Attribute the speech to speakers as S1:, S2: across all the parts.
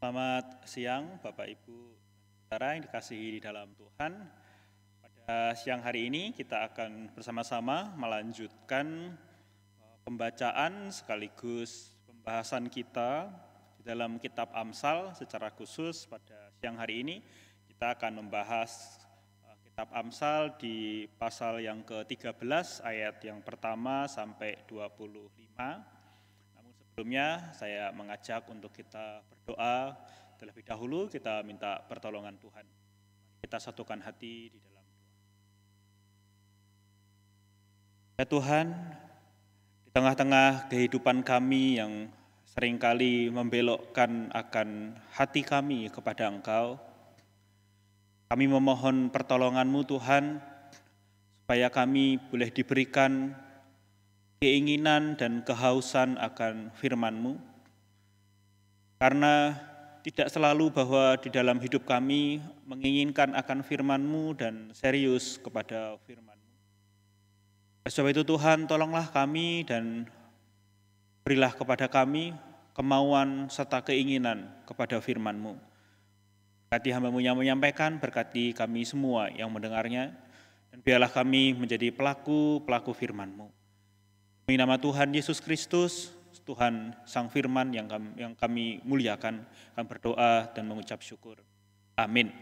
S1: Selamat siang Bapak Ibu saudara yang dikasihi di dalam Tuhan. Pada siang hari ini kita akan bersama-sama melanjutkan pembacaan sekaligus pembahasan kita di dalam kitab Amsal. Secara khusus pada siang hari ini kita akan membahas kitab Amsal di pasal yang ke-13 ayat yang pertama sampai 25. Sebelumnya saya mengajak untuk kita berdoa terlebih dahulu, kita minta pertolongan Tuhan. Kita satukan hati di dalam doa. Ya Tuhan, di tengah-tengah kehidupan kami yang seringkali membelokkan akan hati kami kepada Engkau, kami memohon pertolongan-Mu Tuhan, supaya kami boleh diberikan keinginan dan kehausan akan firman-Mu, karena tidak selalu bahwa di dalam hidup kami menginginkan akan firman-Mu dan serius kepada firman-Mu. Sebab itu Tuhan, tolonglah kami dan berilah kepada kami kemauan serta keinginan kepada firman-Mu. Berkati hamba-Mu yang menyampaikan, berkati kami semua yang mendengarnya, dan biarlah kami menjadi pelaku firman-Mu. Demi nama Tuhan Yesus Kristus, Tuhan Sang Firman yang kami muliakan, kami berdoa dan mengucap syukur. Amin.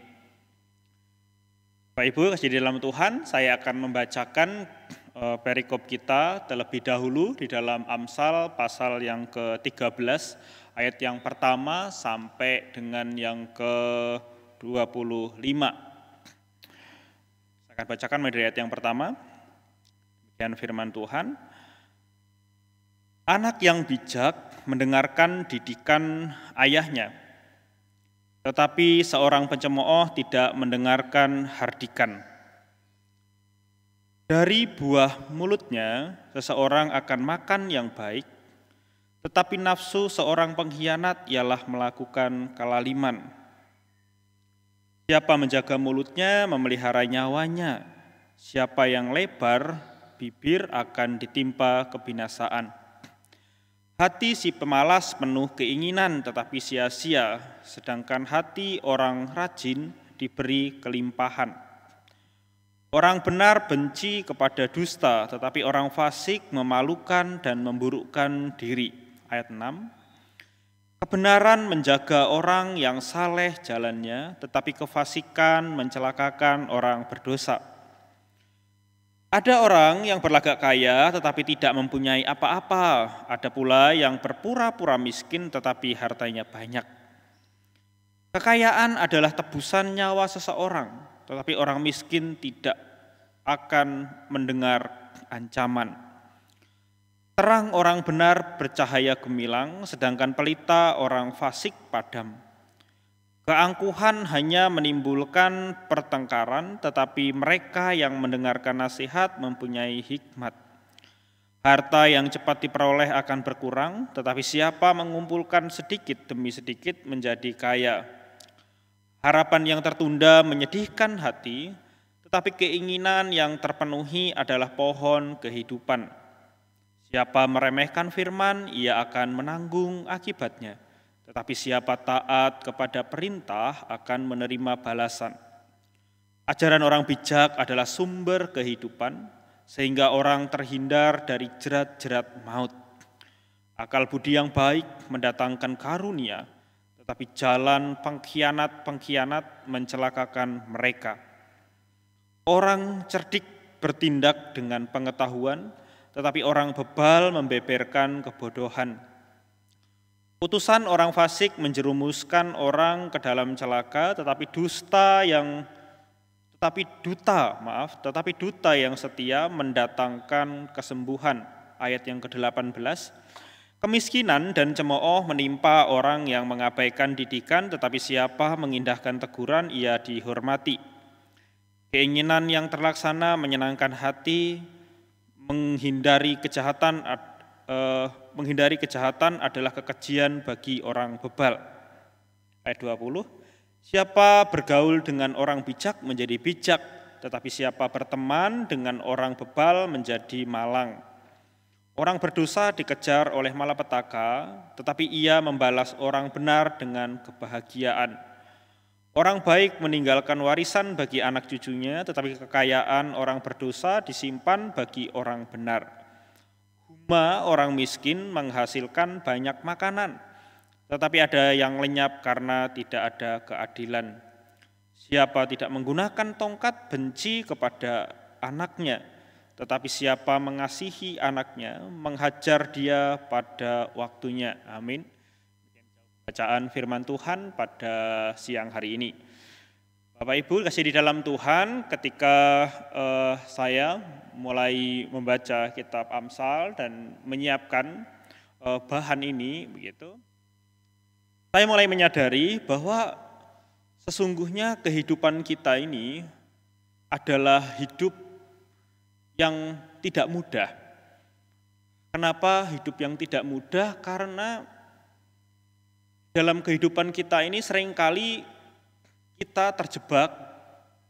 S1: Bapak Ibu, kasih di dalam Tuhan, saya akan membacakan perikop kita terlebih dahulu di dalam Amsal pasal yang ke-13, ayat yang pertama sampai dengan yang ke-25. Saya akan bacakan dari ayat yang pertama. Demikian firman Tuhan. Anak yang bijak mendengarkan didikan ayahnya, tetapi seorang pencemooh tidak mendengarkan hardikan. Dari buah mulutnya seseorang akan makan yang baik, tetapi nafsu seorang pengkhianat ialah melakukan kelaliman. Siapa menjaga mulutnya memelihara nyawanya, siapa yang lebar bibir akan ditimpa kebinasaan. Hati si pemalas penuh keinginan tetapi sia-sia, sedangkan hati orang rajin diberi kelimpahan. Orang benar benci kepada dusta, tetapi orang fasik memalukan dan memburukkan diri. Ayat 6. Kebenaran menjaga orang yang saleh jalannya, tetapi kefasikan mencelakakan orang berdosa. Ada orang yang berlagak kaya tetapi tidak mempunyai apa-apa. Ada pula yang berpura-pura miskin tetapi hartanya banyak. Kekayaan adalah tebusan nyawa seseorang, tetapi orang miskin tidak akan mendengar ancaman. Terang orang benar bercahaya gemilang, sedangkan pelita orang fasik padam. Keangkuhan hanya menimbulkan pertengkaran, tetapi mereka yang mendengarkan nasihat mempunyai hikmat. Harta yang cepat diperoleh akan berkurang, tetapi siapa mengumpulkan sedikit demi sedikit menjadi kaya. Harapan yang tertunda menyedihkan hati, tetapi keinginan yang terpenuhi adalah pohon kehidupan. Siapa meremehkan firman, ia akan menanggung akibatnya. Tetapi siapa taat kepada perintah akan menerima balasan. Ajaran orang bijak adalah sumber kehidupan, sehingga orang terhindar dari jerat-jerat maut. Akal budi yang baik mendatangkan karunia, tetapi jalan pengkhianat mencelakakan mereka. Orang cerdik bertindak dengan pengetahuan, tetapi orang bebal membeberkan kebodohan. Utusan orang fasik menjerumuskan orang ke dalam celaka, tetapi duta yang setia mendatangkan kesembuhan. Ayat yang ke-18. Kemiskinan dan cemooh menimpa orang yang mengabaikan didikan, tetapi siapa mengindahkan teguran ia dihormati. Keinginan yang terlaksana menyenangkan hati, menghindari kejahatan adalah kekejian bagi orang bebal. Ayat 20, siapa bergaul dengan orang bijak menjadi bijak, tetapi siapa berteman dengan orang bebal menjadi malang. Orang berdosa dikejar oleh malapetaka, tetapi ia membalas orang benar dengan kebahagiaan. Orang baik meninggalkan warisan bagi anak cucunya, tetapi kekayaan orang berdosa disimpan bagi orang benar. Huma orang miskin menghasilkan banyak makanan, tetapi ada yang lenyap karena tidak ada keadilan. Siapa tidak menggunakan tongkat benci kepada anaknya, tetapi siapa mengasihi anaknya, menghajar dia pada waktunya. Amin. Bacaan firman Tuhan pada siang hari ini. Bapak Ibu kasih di dalam Tuhan, ketika saya mulai membaca kitab Amsal dan menyiapkan bahan ini, begitu, saya mulai menyadari bahwa sesungguhnya kehidupan kita ini adalah hidup yang tidak mudah. Kenapa hidup yang tidak mudah? Karena dalam kehidupan kita ini seringkali kita terjebak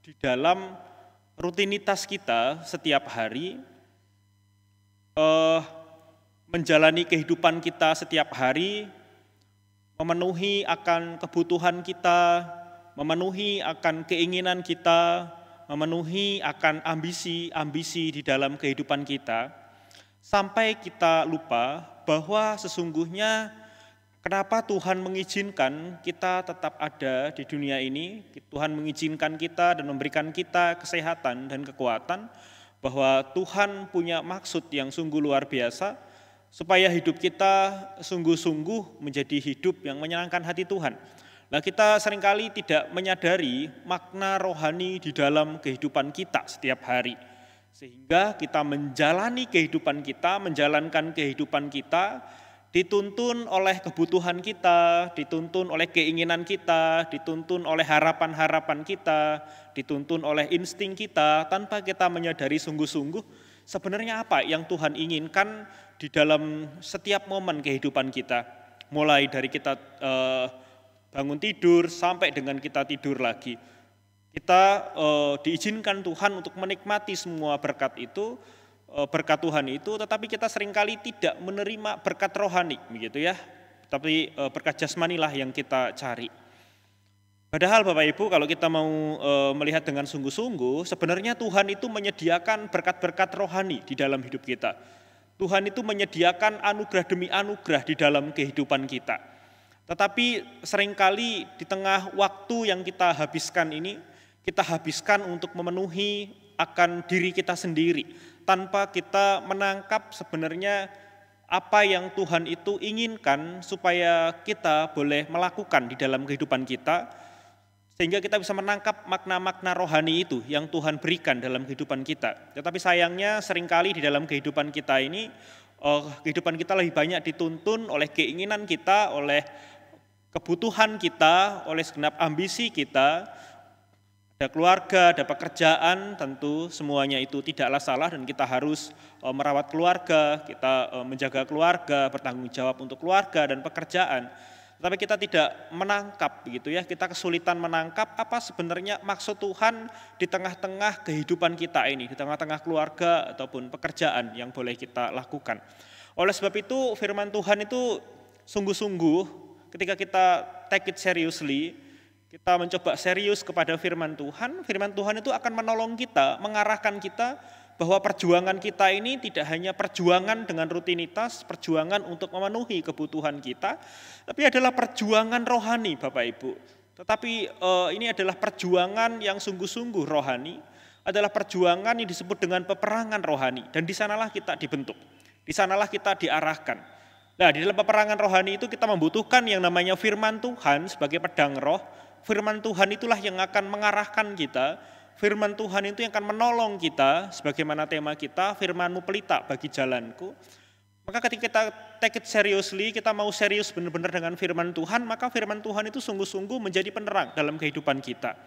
S1: di dalam rutinitas kita setiap hari, menjalani kehidupan kita setiap hari, memenuhi akan kebutuhan kita, memenuhi akan keinginan kita, memenuhi akan ambisi-ambisi di dalam kehidupan kita, sampai kita lupa bahwa sesungguhnya kenapa Tuhan mengizinkan kita tetap ada di dunia ini. Tuhan mengizinkan kita dan memberikan kita kesehatan dan kekuatan, bahwa Tuhan punya maksud yang sungguh luar biasa, supaya hidup kita sungguh-sungguh menjadi hidup yang menyenangkan hati Tuhan. Nah, kita seringkali tidak menyadari makna rohani di dalam kehidupan kita setiap hari. Sehingga kita menjalani kehidupan kita, menjalankan kehidupan kita, dituntun oleh kebutuhan kita, dituntun oleh keinginan kita, dituntun oleh harapan-harapan kita, dituntun oleh insting kita, tanpa kita menyadari sungguh-sungguh sebenarnya apa yang Tuhan inginkan di dalam setiap momen kehidupan kita. Mulai dari kita bangun tidur sampai dengan kita tidur lagi. Kita diizinkan Tuhan untuk menikmati semua berkat itu, berkat Tuhan itu, tetapi kita seringkali tidak menerima berkat rohani, begitu ya. Tapi berkat jasmanilah yang kita cari. Padahal Bapak Ibu, kalau kita mau melihat dengan sungguh-sungguh, sebenarnya Tuhan itu menyediakan berkat-berkat rohani di dalam hidup kita. Tuhan itu menyediakan anugerah demi anugerah di dalam kehidupan kita. Tetapi seringkali di tengah waktu yang kita habiskan ini, kita habiskan untuk memenuhi akan diri kita sendiri, tanpa kita menangkap sebenarnya apa yang Tuhan itu inginkan supaya kita boleh melakukan di dalam kehidupan kita, sehingga kita bisa menangkap makna-makna rohani itu yang Tuhan berikan dalam kehidupan kita. Tetapi sayangnya seringkali di dalam kehidupan kita ini, kehidupan kita lebih banyak dituntun oleh keinginan kita, oleh kebutuhan kita, oleh segenap ambisi kita. Ada keluarga, ada pekerjaan, tentu semuanya itu tidaklah salah dan kita harus merawat keluarga, kita menjaga keluarga, bertanggung jawab untuk keluarga dan pekerjaan. Tetapi kita tidak menangkap, begitu ya, kita kesulitan menangkap apa sebenarnya maksud Tuhan di tengah-tengah kehidupan kita ini, di tengah-tengah keluarga ataupun pekerjaan yang boleh kita lakukan. Oleh sebab itu firman Tuhan itu sungguh-sungguh ketika kita take it seriously, kita mencoba serius kepada firman Tuhan itu akan menolong kita, mengarahkan kita bahwa perjuangan kita ini tidak hanya perjuangan dengan rutinitas, perjuangan untuk memenuhi kebutuhan kita, tapi adalah perjuangan rohani Bapak Ibu. Tetapi ini adalah perjuangan yang sungguh-sungguh rohani, adalah perjuangan yang disebut dengan peperangan rohani, dan di sanalah kita dibentuk, di sanalah kita diarahkan. Nah, di dalam peperangan rohani itu kita membutuhkan yang namanya firman Tuhan sebagai pedang roh. Firman Tuhan itulah yang akan mengarahkan kita, firman Tuhan itu yang akan menolong kita, sebagaimana tema kita, firman-Mu pelita bagi jalanku. Maka ketika kita take it seriously, kita mau serius benar-benar dengan firman Tuhan, maka firman Tuhan itu sungguh-sungguh menjadi penerang dalam kehidupan kita.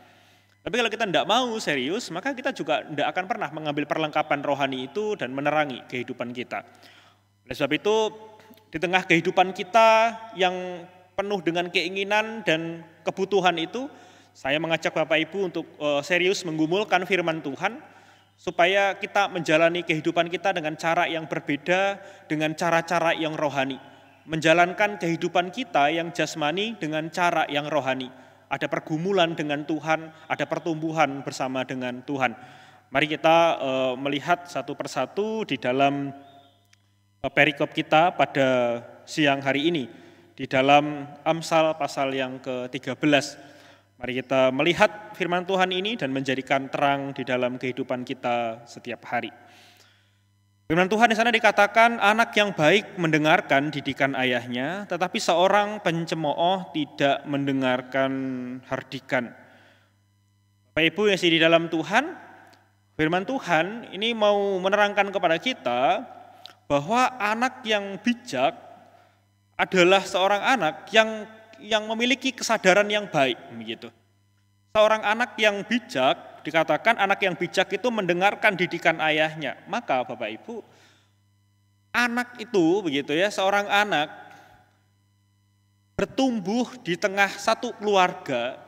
S1: Tapi kalau kita tidak mau serius, maka kita juga tidak akan pernah mengambil perlengkapan rohani itu dan menerangi kehidupan kita. Oleh sebab itu, di tengah kehidupan kita yang penuh dengan keinginan dan kebutuhan itu, saya mengajak Bapak Ibu untuk serius menggumulkan firman Tuhan, supaya kita menjalani kehidupan kita dengan cara yang berbeda, dengan cara-cara yang rohani. Menjalankan kehidupan kita yang jasmani dengan cara yang rohani. Ada pergumulan dengan Tuhan, ada pertumbuhan bersama dengan Tuhan. Mari kita melihat satu persatu di dalam perikop kita pada siang hari ini. Di dalam Amsal pasal yang ke-13. Mari kita melihat firman Tuhan ini dan menjadikan terang di dalam kehidupan kita setiap hari. Firman Tuhan di sana dikatakan, anak yang baik mendengarkan didikan ayahnya, tetapi seorang pencemooh tidak mendengarkan hardikan. Bapak Ibu yang di dalam Tuhan, firman Tuhan ini mau menerangkan kepada kita bahwa anak yang bijak adalah seorang anak yang memiliki kesadaran yang baik, begitu. Seorang anak yang bijak, dikatakan anak yang bijak itu mendengarkan didikan ayahnya. Maka Bapak Ibu, anak itu begitu ya, seorang anak bertumbuh di tengah satu keluarga,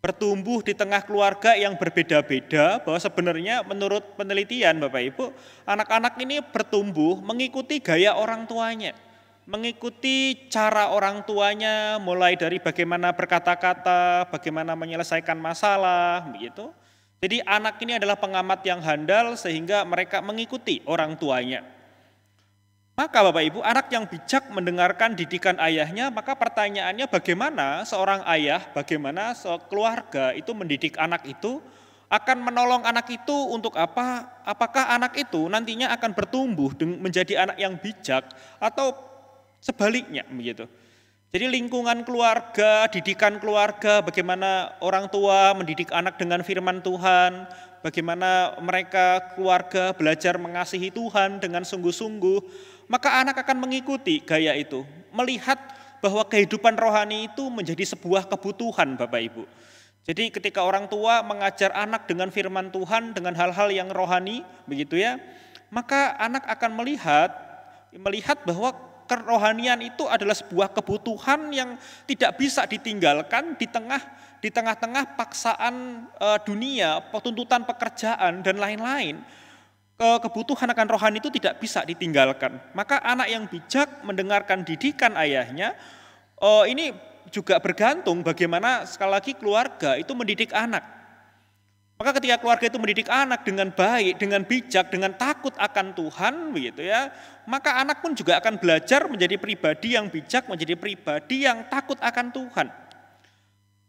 S1: bertumbuh di tengah keluarga yang berbeda-beda, bahwa sebenarnya menurut penelitian Bapak Ibu, anak-anak ini bertumbuh mengikuti gaya orang tuanya. Mengikuti cara orang tuanya, mulai dari bagaimana berkata-kata, bagaimana menyelesaikan masalah, begitu. Jadi anak ini adalah pengamat yang handal sehingga mereka mengikuti orang tuanya. Maka Bapak Ibu, anak yang bijak mendengarkan didikan ayahnya, maka pertanyaannya bagaimana seorang ayah, bagaimana keluarga itu mendidik anak itu, akan menolong anak itu untuk apa? Apakah anak itu nantinya akan bertumbuh menjadi anak yang bijak atau sebaliknya begitu. Jadi lingkungan keluarga, didikan keluarga, bagaimana orang tua mendidik anak dengan firman Tuhan, bagaimana mereka keluarga belajar mengasihi Tuhan dengan sungguh-sungguh, maka anak akan mengikuti gaya itu, melihat bahwa kehidupan rohani itu menjadi sebuah kebutuhan Bapak Ibu. Jadi ketika orang tua mengajar anak dengan firman Tuhan, dengan hal-hal yang rohani, begitu ya, maka anak akan melihat bahwa kerohanian itu adalah sebuah kebutuhan yang tidak bisa ditinggalkan di tengah-tengah paksaan dunia, tuntutan pekerjaan dan lain-lain. Kebutuhan akan rohani itu tidak bisa ditinggalkan. Maka anak yang bijak mendengarkan didikan ayahnya, ini juga bergantung bagaimana sekali lagi keluarga itu mendidik anak. Maka ketika keluarga itu mendidik anak dengan baik, dengan bijak, dengan takut akan Tuhan, begitu ya, maka anak pun juga akan belajar menjadi pribadi yang bijak, menjadi pribadi yang takut akan Tuhan.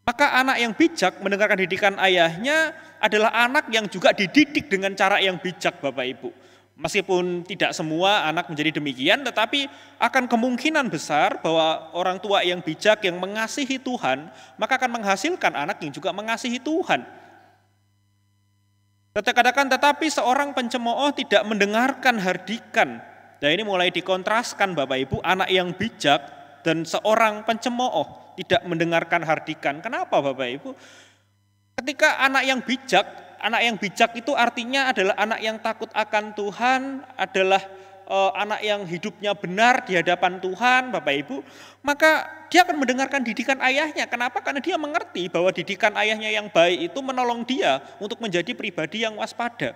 S1: Maka anak yang bijak mendengarkan didikan ayahnya adalah anak yang juga dididik dengan cara yang bijak Bapak Ibu. Meskipun tidak semua anak menjadi demikian, tetapi akan kemungkinan besar bahwa orang tua yang bijak, yang mengasihi Tuhan, maka akan menghasilkan anak yang juga mengasihi Tuhan. Katakan, tetapi seorang pencemooh tidak mendengarkan hardikan. Dan ini mulai dikontraskan Bapak Ibu, anak yang bijak dan seorang pencemooh tidak mendengarkan hardikan. Kenapa Bapak Ibu? Ketika anak yang bijak itu artinya adalah anak yang takut akan Tuhan, adalah anak yang hidupnya benar di hadapan Tuhan, Bapak Ibu, maka dia akan mendengarkan didikan ayahnya. Kenapa? Karena dia mengerti bahwa didikan ayahnya yang baik itu menolong dia untuk menjadi pribadi yang waspada.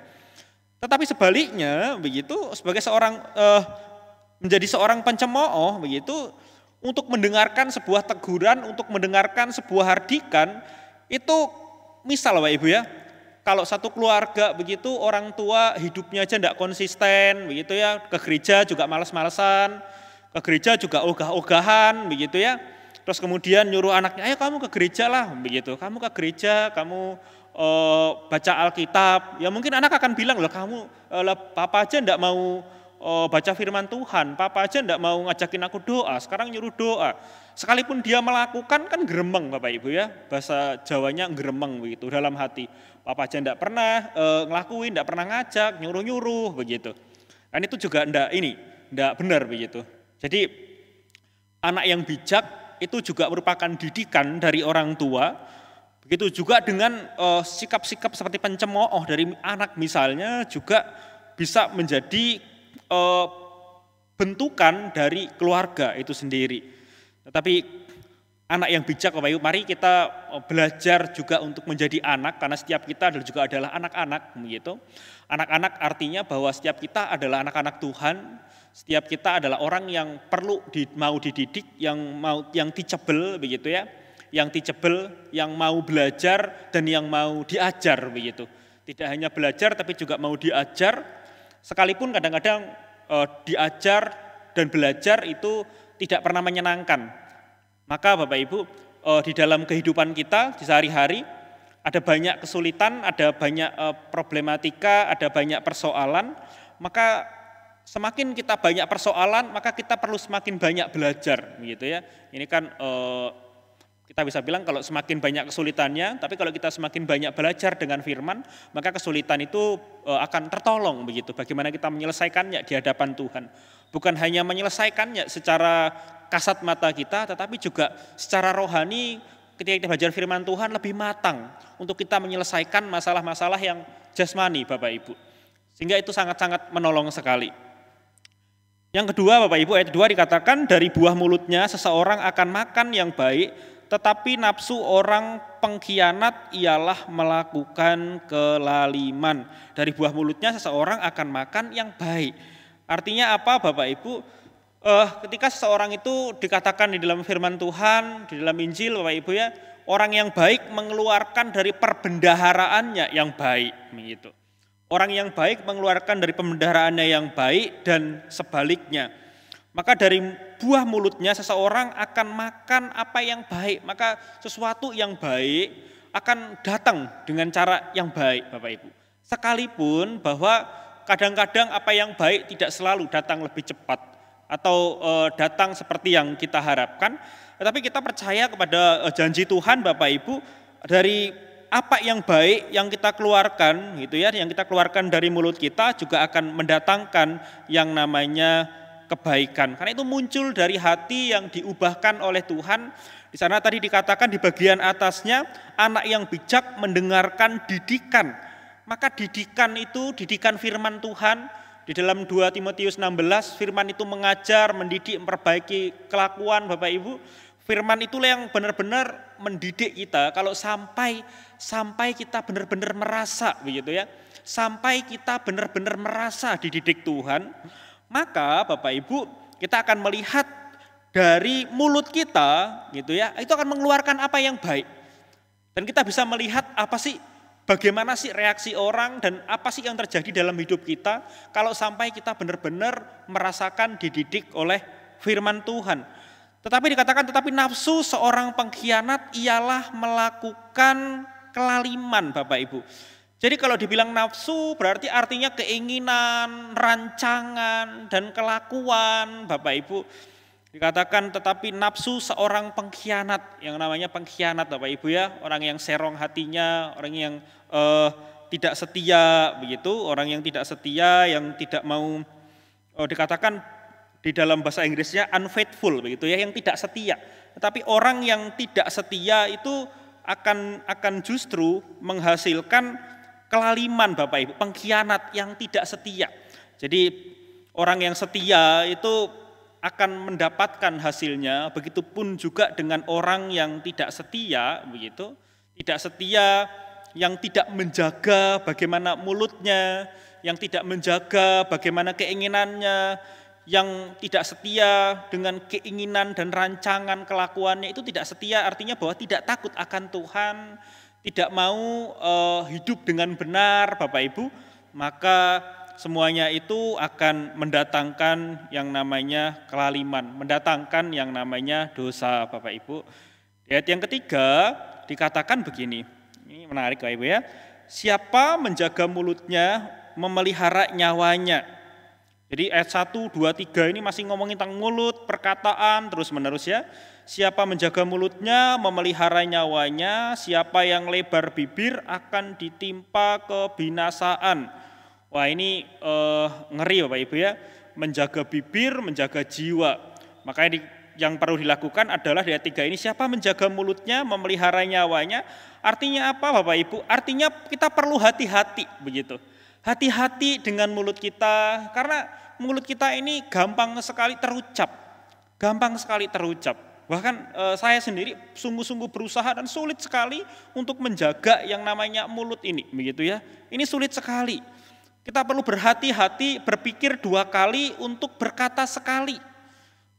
S1: Tetapi sebaliknya, begitu, sebagai menjadi seorang pencemooh, begitu, untuk mendengarkan sebuah teguran, untuk mendengarkan sebuah hardikan, itu misal Bapak Ibu ya, kalau satu keluarga begitu orang tua hidupnya aja tidak konsisten, begitu ya, ke gereja juga malas-malesan, ke gereja juga ogah-ogahan, begitu ya. Terus kemudian nyuruh anaknya, ayo kamu ke gereja lah, begitu. Kamu ke gereja, kamu baca Alkitab. Ya mungkin anak akan bilang, loh kamu, papa aja tidak mau baca firman Tuhan, papa aja tidak mau ngajakin aku doa, sekarang nyuruh doa. Sekalipun dia melakukan kan geremeng Bapak Ibu ya, bahasa Jawanya geremeng begitu dalam hati. Papa aja tidak pernah ngelakuin, tidak pernah ngajak, nyuruh-nyuruh begitu. Kan itu juga tidak benar begitu. Jadi anak yang bijak itu juga merupakan didikan dari orang tua. Begitu juga dengan sikap-sikap seperti pencemooh dari anak misalnya juga bisa menjadi bentukan dari keluarga itu sendiri. Tetapi anak yang bijak Bapak Ibu. Mari kita belajar juga untuk menjadi anak, karena setiap kita juga adalah anak-anak begitu. Anak-anak artinya bahwa setiap kita adalah anak-anak Tuhan. Setiap kita adalah orang yang perlu mau dididik, yang teachable begitu ya. Yang teachable, yang mau belajar dan yang mau diajar begitu. Tidak hanya belajar tapi juga mau diajar. Sekalipun kadang-kadang diajar dan belajar itu tidak pernah menyenangkan. Maka Bapak Ibu, di dalam kehidupan kita di sehari-hari ada banyak kesulitan, ada banyak problematika, ada banyak persoalan. Maka semakin kita banyak persoalan, maka kita perlu semakin banyak belajar, gitu ya. Ini kan kita bisa bilang kalau semakin banyak kesulitannya, tapi kalau kita semakin banyak belajar dengan firman, maka kesulitan itu akan tertolong begitu. Bagaimana kita menyelesaikannya di hadapan Tuhan. Bukan hanya menyelesaikannya secara kasat mata kita, tetapi juga secara rohani ketika kita belajar firman Tuhan lebih matang untuk kita menyelesaikan masalah-masalah yang jasmani Bapak Ibu. Sehingga itu sangat-sangat menolong sekali. Yang kedua Bapak Ibu, ayat 2 dikatakan dari buah mulutnya seseorang akan makan yang baik, tetapi nafsu orang pengkhianat ialah melakukan kelaliman. Dari buah mulutnya seseorang akan makan yang baik. Artinya apa Bapak Ibu? Ketika seseorang itu dikatakan di dalam firman Tuhan, di dalam Injil Bapak Ibu ya, orang yang baik mengeluarkan dari perbendaharaannya yang baik begitu. Orang yang baik mengeluarkan dari pembendaharaannya yang baik dan sebaliknya. Maka dari buah mulutnya seseorang akan makan apa yang baik, maka sesuatu yang baik akan datang dengan cara yang baik Bapak Ibu. Sekalipun bahwa kadang-kadang apa yang baik tidak selalu datang lebih cepat atau datang seperti yang kita harapkan, tetapi kita percaya kepada janji Tuhan Bapak Ibu, dari apa yang baik yang kita keluarkan gitu ya, yang kita keluarkan dari mulut kita juga akan mendatangkan yang namanya kebaikan. Karena itu muncul dari hati yang diubahkan oleh Tuhan. Di sana tadi dikatakan di bagian atasnya, anak yang bijak mendengarkan didikan. Maka didikan itu, didikan firman Tuhan, di dalam 2 Timotius 16, firman itu mengajar, mendidik, memperbaiki kelakuan Bapak Ibu. Firman itulah yang benar-benar mendidik kita kalau sampai kita benar-benar merasa begitu ya. Sampai kita benar-benar merasa dididik Tuhan, maka Bapak Ibu kita akan melihat dari mulut kita gitu ya, itu akan mengeluarkan apa yang baik. Dan kita bisa melihat bagaimana sih reaksi orang dan apa sih yang terjadi dalam hidup kita kalau sampai kita benar-benar merasakan dididik oleh firman Tuhan. Tetapi dikatakan, tetapi nafsu seorang pengkhianat ialah melakukan kelaliman Bapak Ibu. Jadi kalau dibilang nafsu berarti artinya keinginan, rancangan, dan kelakuan Bapak Ibu. Dikatakan tetapi nafsu seorang pengkhianat, yang namanya pengkhianat Bapak Ibu ya, orang yang serong hatinya, orang yang tidak setia begitu, orang yang tidak setia, yang tidak mau dikatakan di dalam bahasa Inggrisnya unfaithful begitu ya, yang tidak setia. Tetapi orang yang tidak setia itu akan justru menghasilkan kelaliman Bapak Ibu, pengkhianat yang tidak setia. Jadi orang yang setia itu akan mendapatkan hasilnya, begitupun juga dengan orang yang tidak setia begitu, tidak setia, yang tidak menjaga bagaimana mulutnya, yang tidak menjaga bagaimana keinginannya, yang tidak setia dengan keinginan dan rancangan kelakuannya, itu tidak setia, artinya bahwa tidak takut akan Tuhan, tidak mau hidup dengan benar Bapak Ibu, maka semuanya itu akan mendatangkan yang namanya kelaliman, mendatangkan yang namanya dosa Bapak Ibu. Di ayat yang ketiga dikatakan begini, ini menarik Bapak Ibu ya, siapa menjaga mulutnya memelihara nyawanya. Jadi ayat 1, 2, 3 ini masih ngomongin tentang mulut, perkataan, terus menerus ya. Siapa menjaga mulutnya memelihara nyawanya, siapa yang lebar bibir akan ditimpa kebinasaan. Wah ini ngeri Bapak Ibu ya, menjaga bibir, menjaga jiwa. Makanya yang perlu dilakukan adalah di ayat 3 ini, siapa menjaga mulutnya, memelihara nyawanya. Artinya apa Bapak Ibu? Artinya kita perlu hati-hati begitu. Hati-hati dengan mulut kita, karena mulut kita ini gampang sekali terucap. Gampang sekali terucap. Bahkan saya sendiri sungguh-sungguh berusaha dan sulit sekali untuk menjaga yang namanya mulut ini, begitu ya. Ini sulit sekali. Kita perlu berhati-hati, berpikir 2 kali untuk berkata sekali.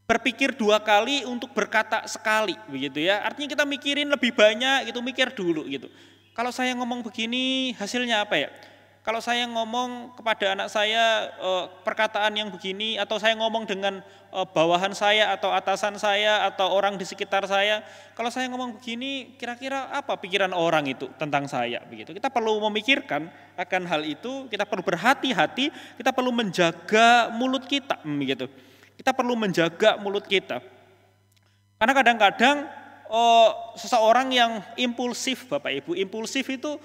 S1: Berpikir 2 kali untuk berkata sekali, begitu ya. Artinya kita mikirin lebih banyak, gitu, mikir dulu gitu. Kalau saya ngomong begini, hasilnya apa ya? Kalau saya ngomong kepada anak saya perkataan yang begini, atau saya ngomong dengan bawahan saya atau atasan saya atau orang di sekitar saya, kalau saya ngomong begini, kira-kira apa pikiran orang itu tentang saya, begitu. Kita perlu memikirkan akan hal itu, kita perlu berhati-hati, kita perlu menjaga mulut kita, begitu. Kita perlu menjaga mulut kita. Karena kadang-kadang seseorang yang impulsif, Bapak Ibu, impulsif itu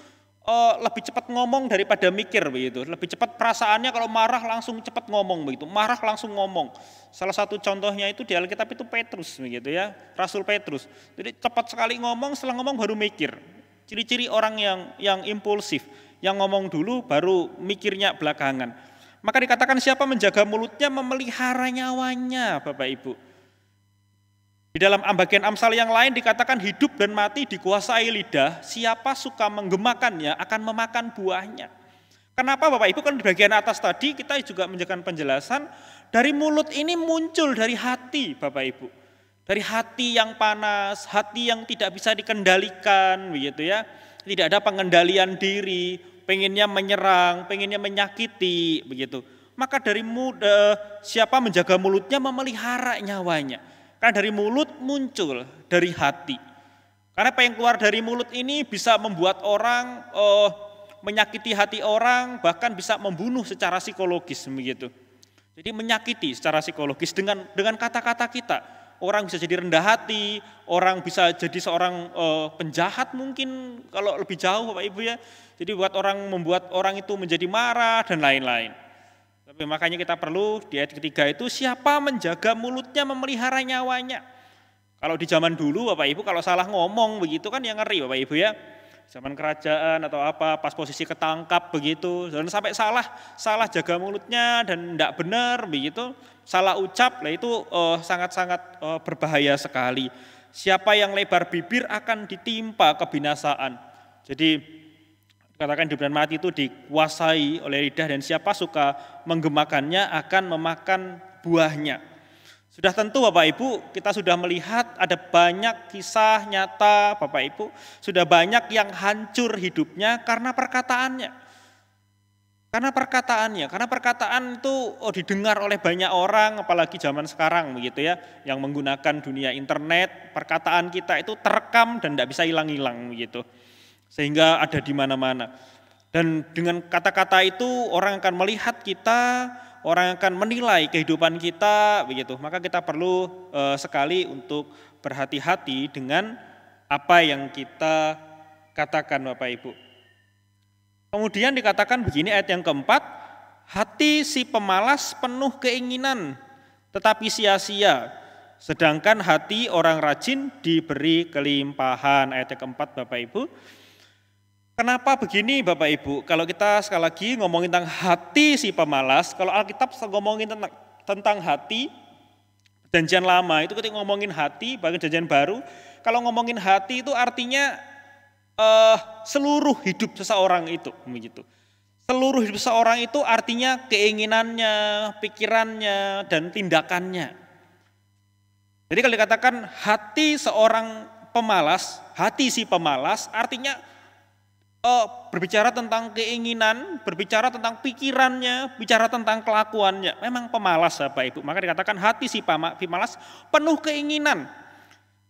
S1: lebih cepat ngomong daripada mikir, begitu. Lebih cepat perasaannya, kalau marah langsung cepat ngomong, begitu. Marah langsung ngomong. Salah satu contohnya itu di Alkitab itu Petrus, begitu ya, Rasul Petrus. Jadi cepat sekali ngomong, setelah ngomong baru mikir. Ciri-ciri orang yang impulsif, yang ngomong dulu baru mikirnya belakangan. Maka dikatakan siapa menjaga mulutnya memelihara nyawanya, Bapak Ibu. Di dalam bagian Amsal yang lain dikatakan hidup dan mati dikuasai lidah, siapa suka menggemakannya akan memakan buahnya. Kenapa Bapak Ibu? Kan di bagian atas tadi kita juga menjelaskan penjelasan, dari mulut ini muncul dari hati, Bapak Ibu. Dari hati yang panas, hati yang tidak bisa dikendalikan, begitu ya. Tidak ada pengendalian diri, pengennya menyerang, pengennya menyakiti, begitu. Maka dari siapa menjaga mulutnya memelihara nyawanya. Karena dari mulut muncul dari hati. Karena apa yang keluar dari mulut ini bisa membuat orang menyakiti hati orang, bahkan bisa membunuh secara psikologis, begitu. Jadi menyakiti secara psikologis dengan kata-kata kita. Orang bisa jadi rendah hati, orang bisa jadi seorang penjahat mungkin kalau lebih jauh, Bapak Ibu ya. Jadi membuat orang itu menjadi marah dan lain-lain. Tapi makanya kita perlu di ayat ketiga itu siapa menjaga mulutnya memelihara nyawanya. Kalau di zaman dulu Bapak Ibu kalau salah ngomong begitu kan yang ngeri Bapak Ibu ya. Zaman kerajaan atau apa pas posisi ketangkap begitu. Dan sampai salah jaga mulutnya dan tidak benar begitu. Salah ucap lah itu sangat-sangat berbahaya sekali. Siapa yang lebar bibir akan ditimpa kebinasaan. Jadi katakan hidup dan mati itu dikuasai oleh lidah dan siapa suka menggemakannya akan memakan buahnya. Sudah tentu Bapak Ibu kita sudah melihat ada banyak kisah nyata Bapak Ibu. Sudah banyak yang hancur hidupnya karena perkataannya. Karena perkataan itu didengar oleh banyak orang apalagi zaman sekarang begitu ya. Yang menggunakan dunia internet, perkataan kita itu terekam dan tidak bisa hilang-hilang begitu. Sehingga ada di mana-mana. Dan dengan kata-kata itu orang akan melihat kita, orang akan menilai kehidupan kita, begitu. Maka kita perlu sekali untuk berhati-hati dengan apa yang kita katakan Bapak Ibu. Kemudian dikatakan begini ayat yang keempat, hati si pemalas penuh keinginan tetapi sia-sia. Sedangkan hati orang rajin diberi kelimpahan. Ayat yang keempat Bapak Ibu. Kenapa begini Bapak Ibu? Kalau kita sekali lagi ngomongin tentang hati si pemalas, kalau Alkitab ngomongin tentang hati, perjanjian lama itu ketika ngomongin hati, bahkan perjanjian baru, kalau ngomongin hati itu artinya seluruh hidup seseorang itu, begitu. Seluruh hidup seseorang itu artinya keinginannya, pikirannya, dan tindakannya. Jadi kalau dikatakan hati seorang pemalas, hati si pemalas artinya berbicara tentang keinginan, berbicara tentang pikirannya, bicara tentang kelakuannya. Memang pemalas Bapak Ibu. Maka dikatakan hati si pemalas penuh keinginan.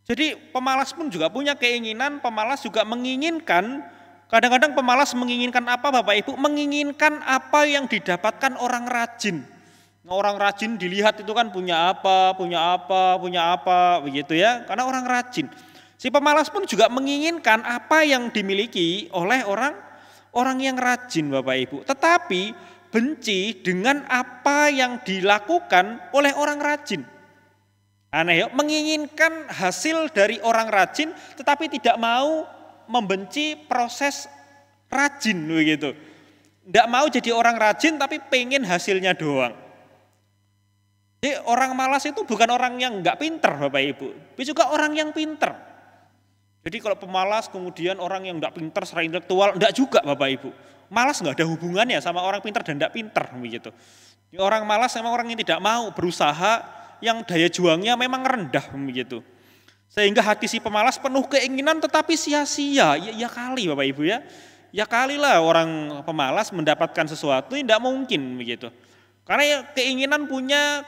S1: Jadi pemalas pun juga punya keinginan, pemalas juga menginginkan. Kadang-kadang pemalas menginginkan apa Bapak Ibu? Menginginkan apa yang didapatkan orang rajin. Orang rajin dilihat itu kan punya apa, begitu ya. Karena orang rajin. Si pemalas pun juga menginginkan apa yang dimiliki oleh orang yang rajin Bapak Ibu. Tetapi benci dengan apa yang dilakukan oleh orang rajin. Aneh ya, menginginkan hasil dari orang rajin tetapi tidak mau membenci proses rajin begitu. Tidak mau jadi orang rajin tapi pengen hasilnya doang. Jadi Jadi orang malas itu bukan orang yang nggak pinter Bapak Ibu, tapi juga orang yang pinter. Jadi kalau pemalas kemudian orang yang nggak pinter secara intelektual, enggak juga Bapak Ibu. Malas nggak ada hubungannya sama orang pinter dan nggak pinter begitu. Orang malas memang orang yang tidak mau berusaha, yang daya juangnya memang rendah begitu. Sehingga hati si pemalas penuh keinginan tetapi sia-sia. Ya kali Bapak Ibu ya. Ya kalilah orang pemalas mendapatkan sesuatu yang tidak mungkin begitu. Karena ya keinginan punya,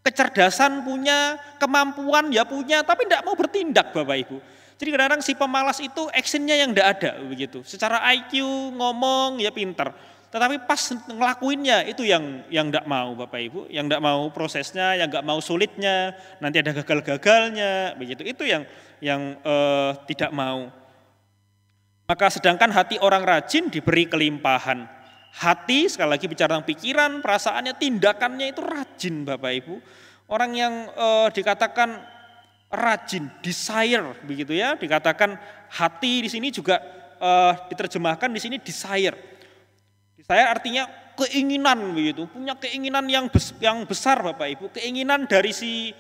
S1: kecerdasan punya, kemampuan ya punya, tapi tidak mau bertindak Bapak Ibu. Jadi kadang-kadang si pemalas itu actionnya yang tidak ada begitu. Secara IQ ngomong ya pinter, tetapi pas ngelakuinnya itu yang tidak mau Bapak Ibu, yang tidak mau prosesnya, yang nggak mau sulitnya, nanti ada gagal-gagalnya begitu. Itu yang tidak mau. Maka sedangkan hati orang rajin diberi kelimpahan. Hati, sekali lagi bicara tentang pikiran, perasaannya, tindakannya itu rajin Bapak Ibu. Orang yang dikatakan rajin, desire begitu ya, dikatakan hati di sini juga diterjemahkan di sini desire. Desire artinya keinginan begitu, punya keinginan yang besar Bapak Ibu. Keinginan dari si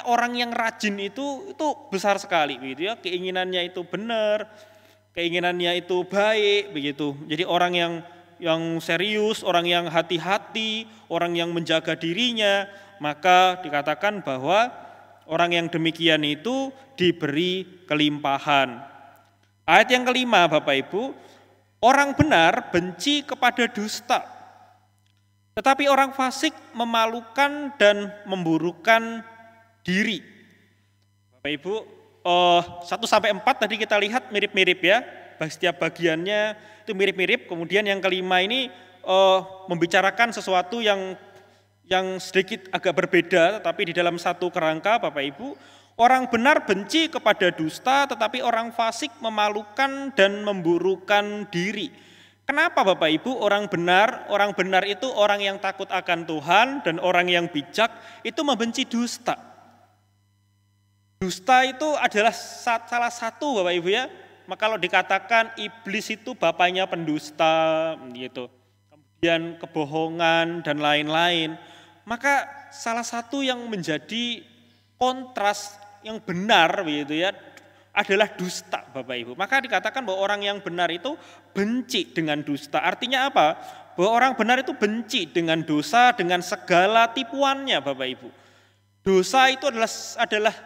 S1: orang yang rajin itu besar sekali begitu ya. Keinginannya itu benar, keinginannya itu baik begitu. Jadi orang yang serius, orang yang hati-hati, orang yang menjaga dirinya, maka dikatakan bahwa orang yang demikian itu diberi kelimpahan. Ayat yang kelima Bapak Ibu, orang benar benci kepada dusta, tetapi orang fasik memalukan dan memburukan diri. Bapak Ibu, 1-4 tadi kita lihat mirip-mirip ya, setiap bagiannya itu mirip-mirip. Kemudian yang kelima ini membicarakan sesuatu yang sedikit agak berbeda, tetapi di dalam satu kerangka Bapak Ibu. Orang benar benci kepada dusta, tetapi orang fasik memalukan dan memburukan diri. Kenapa Bapak Ibu orang benar itu orang yang takut akan Tuhan, dan orang yang bijak itu membenci dusta. Dusta itu adalah salah satu Bapak Ibu ya. Maka kalau dikatakan iblis itu bapaknya pendusta gitu. Kemudian kebohongan dan lain-lain. Maka salah satu yang menjadi kontras yang benar begitu ya adalah dusta Bapak Ibu. Maka dikatakan bahwa orang yang benar itu benci dengan dusta. Artinya apa? Bahwa orang benar itu benci dengan dosa, dengan segala tipuannya Bapak Ibu. Dosa itu adalah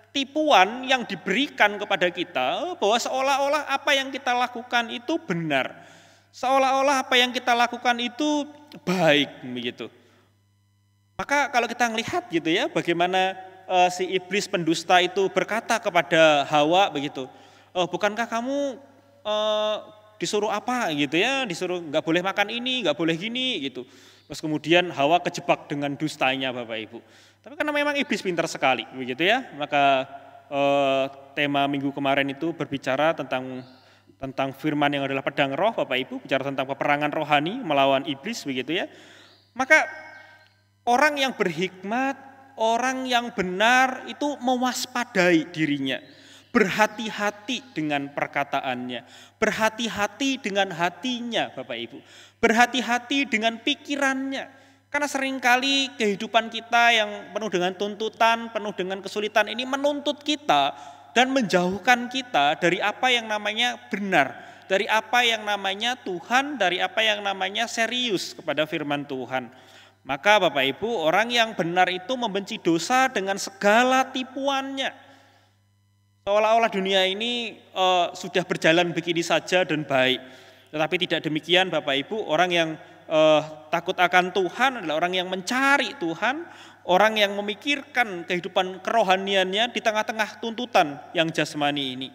S1: tipuan yang diberikan kepada kita bahwa seolah-olah apa yang kita lakukan itu benar. Seolah-olah apa yang kita lakukan itu baik begitu. Maka kalau kita melihat gitu ya bagaimana si iblis pendusta itu berkata kepada Hawa begitu, bukankah kamu disuruh apa gitu ya, disuruh nggak boleh makan ini, nggak boleh gini gitu. Terus kemudian Hawa kejebak dengan dustanya Bapak Ibu. Tapi karena memang iblis pintar sekali begitu ya, maka tema minggu kemarin itu berbicara tentang firman yang adalah pedang roh Bapak Ibu, bicara tentang peperangan rohani melawan iblis begitu ya. Maka orang yang berhikmat, orang yang benar itu mewaspadai dirinya, berhati-hati dengan perkataannya, berhati-hati dengan hatinya Bapak Ibu, berhati-hati dengan pikirannya. Karena seringkali kehidupan kita yang penuh dengan tuntutan, penuh dengan kesulitan ini menuntut kita dan menjauhkan kita dari apa yang namanya benar, dari apa yang namanya Tuhan, dari apa yang namanya serius kepada firman Tuhan. Maka Bapak Ibu, orang yang benar itu membenci dosa dengan segala tipuannya. Seolah-olah dunia ini sudah berjalan begini saja dan baik. Tetapi tidak demikian Bapak Ibu, orang yang takut akan Tuhan adalah orang yang mencari Tuhan, orang yang memikirkan kehidupan kerohaniannya di tengah-tengah tuntutan yang jasmani ini.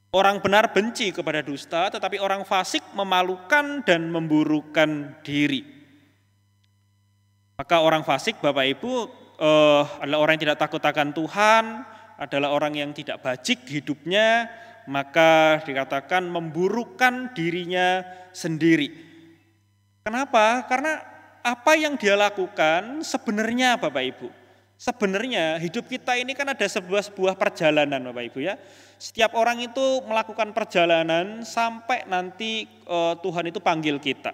S1: Orang benar benci kepada dusta, tetapi orang fasik memalukan dan memburukan diri. Maka orang fasik Bapak Ibu adalah orang yang tidak takut akan Tuhan, adalah orang yang tidak bajik hidupnya, maka dikatakan memburukan dirinya sendiri. Kenapa? Karena apa yang dia lakukan sebenarnya Bapak Ibu, sebenarnya hidup kita ini kan ada sebuah perjalanan Bapak Ibu ya. Setiap orang itu melakukan perjalanan sampai nanti Tuhan itu panggil kita.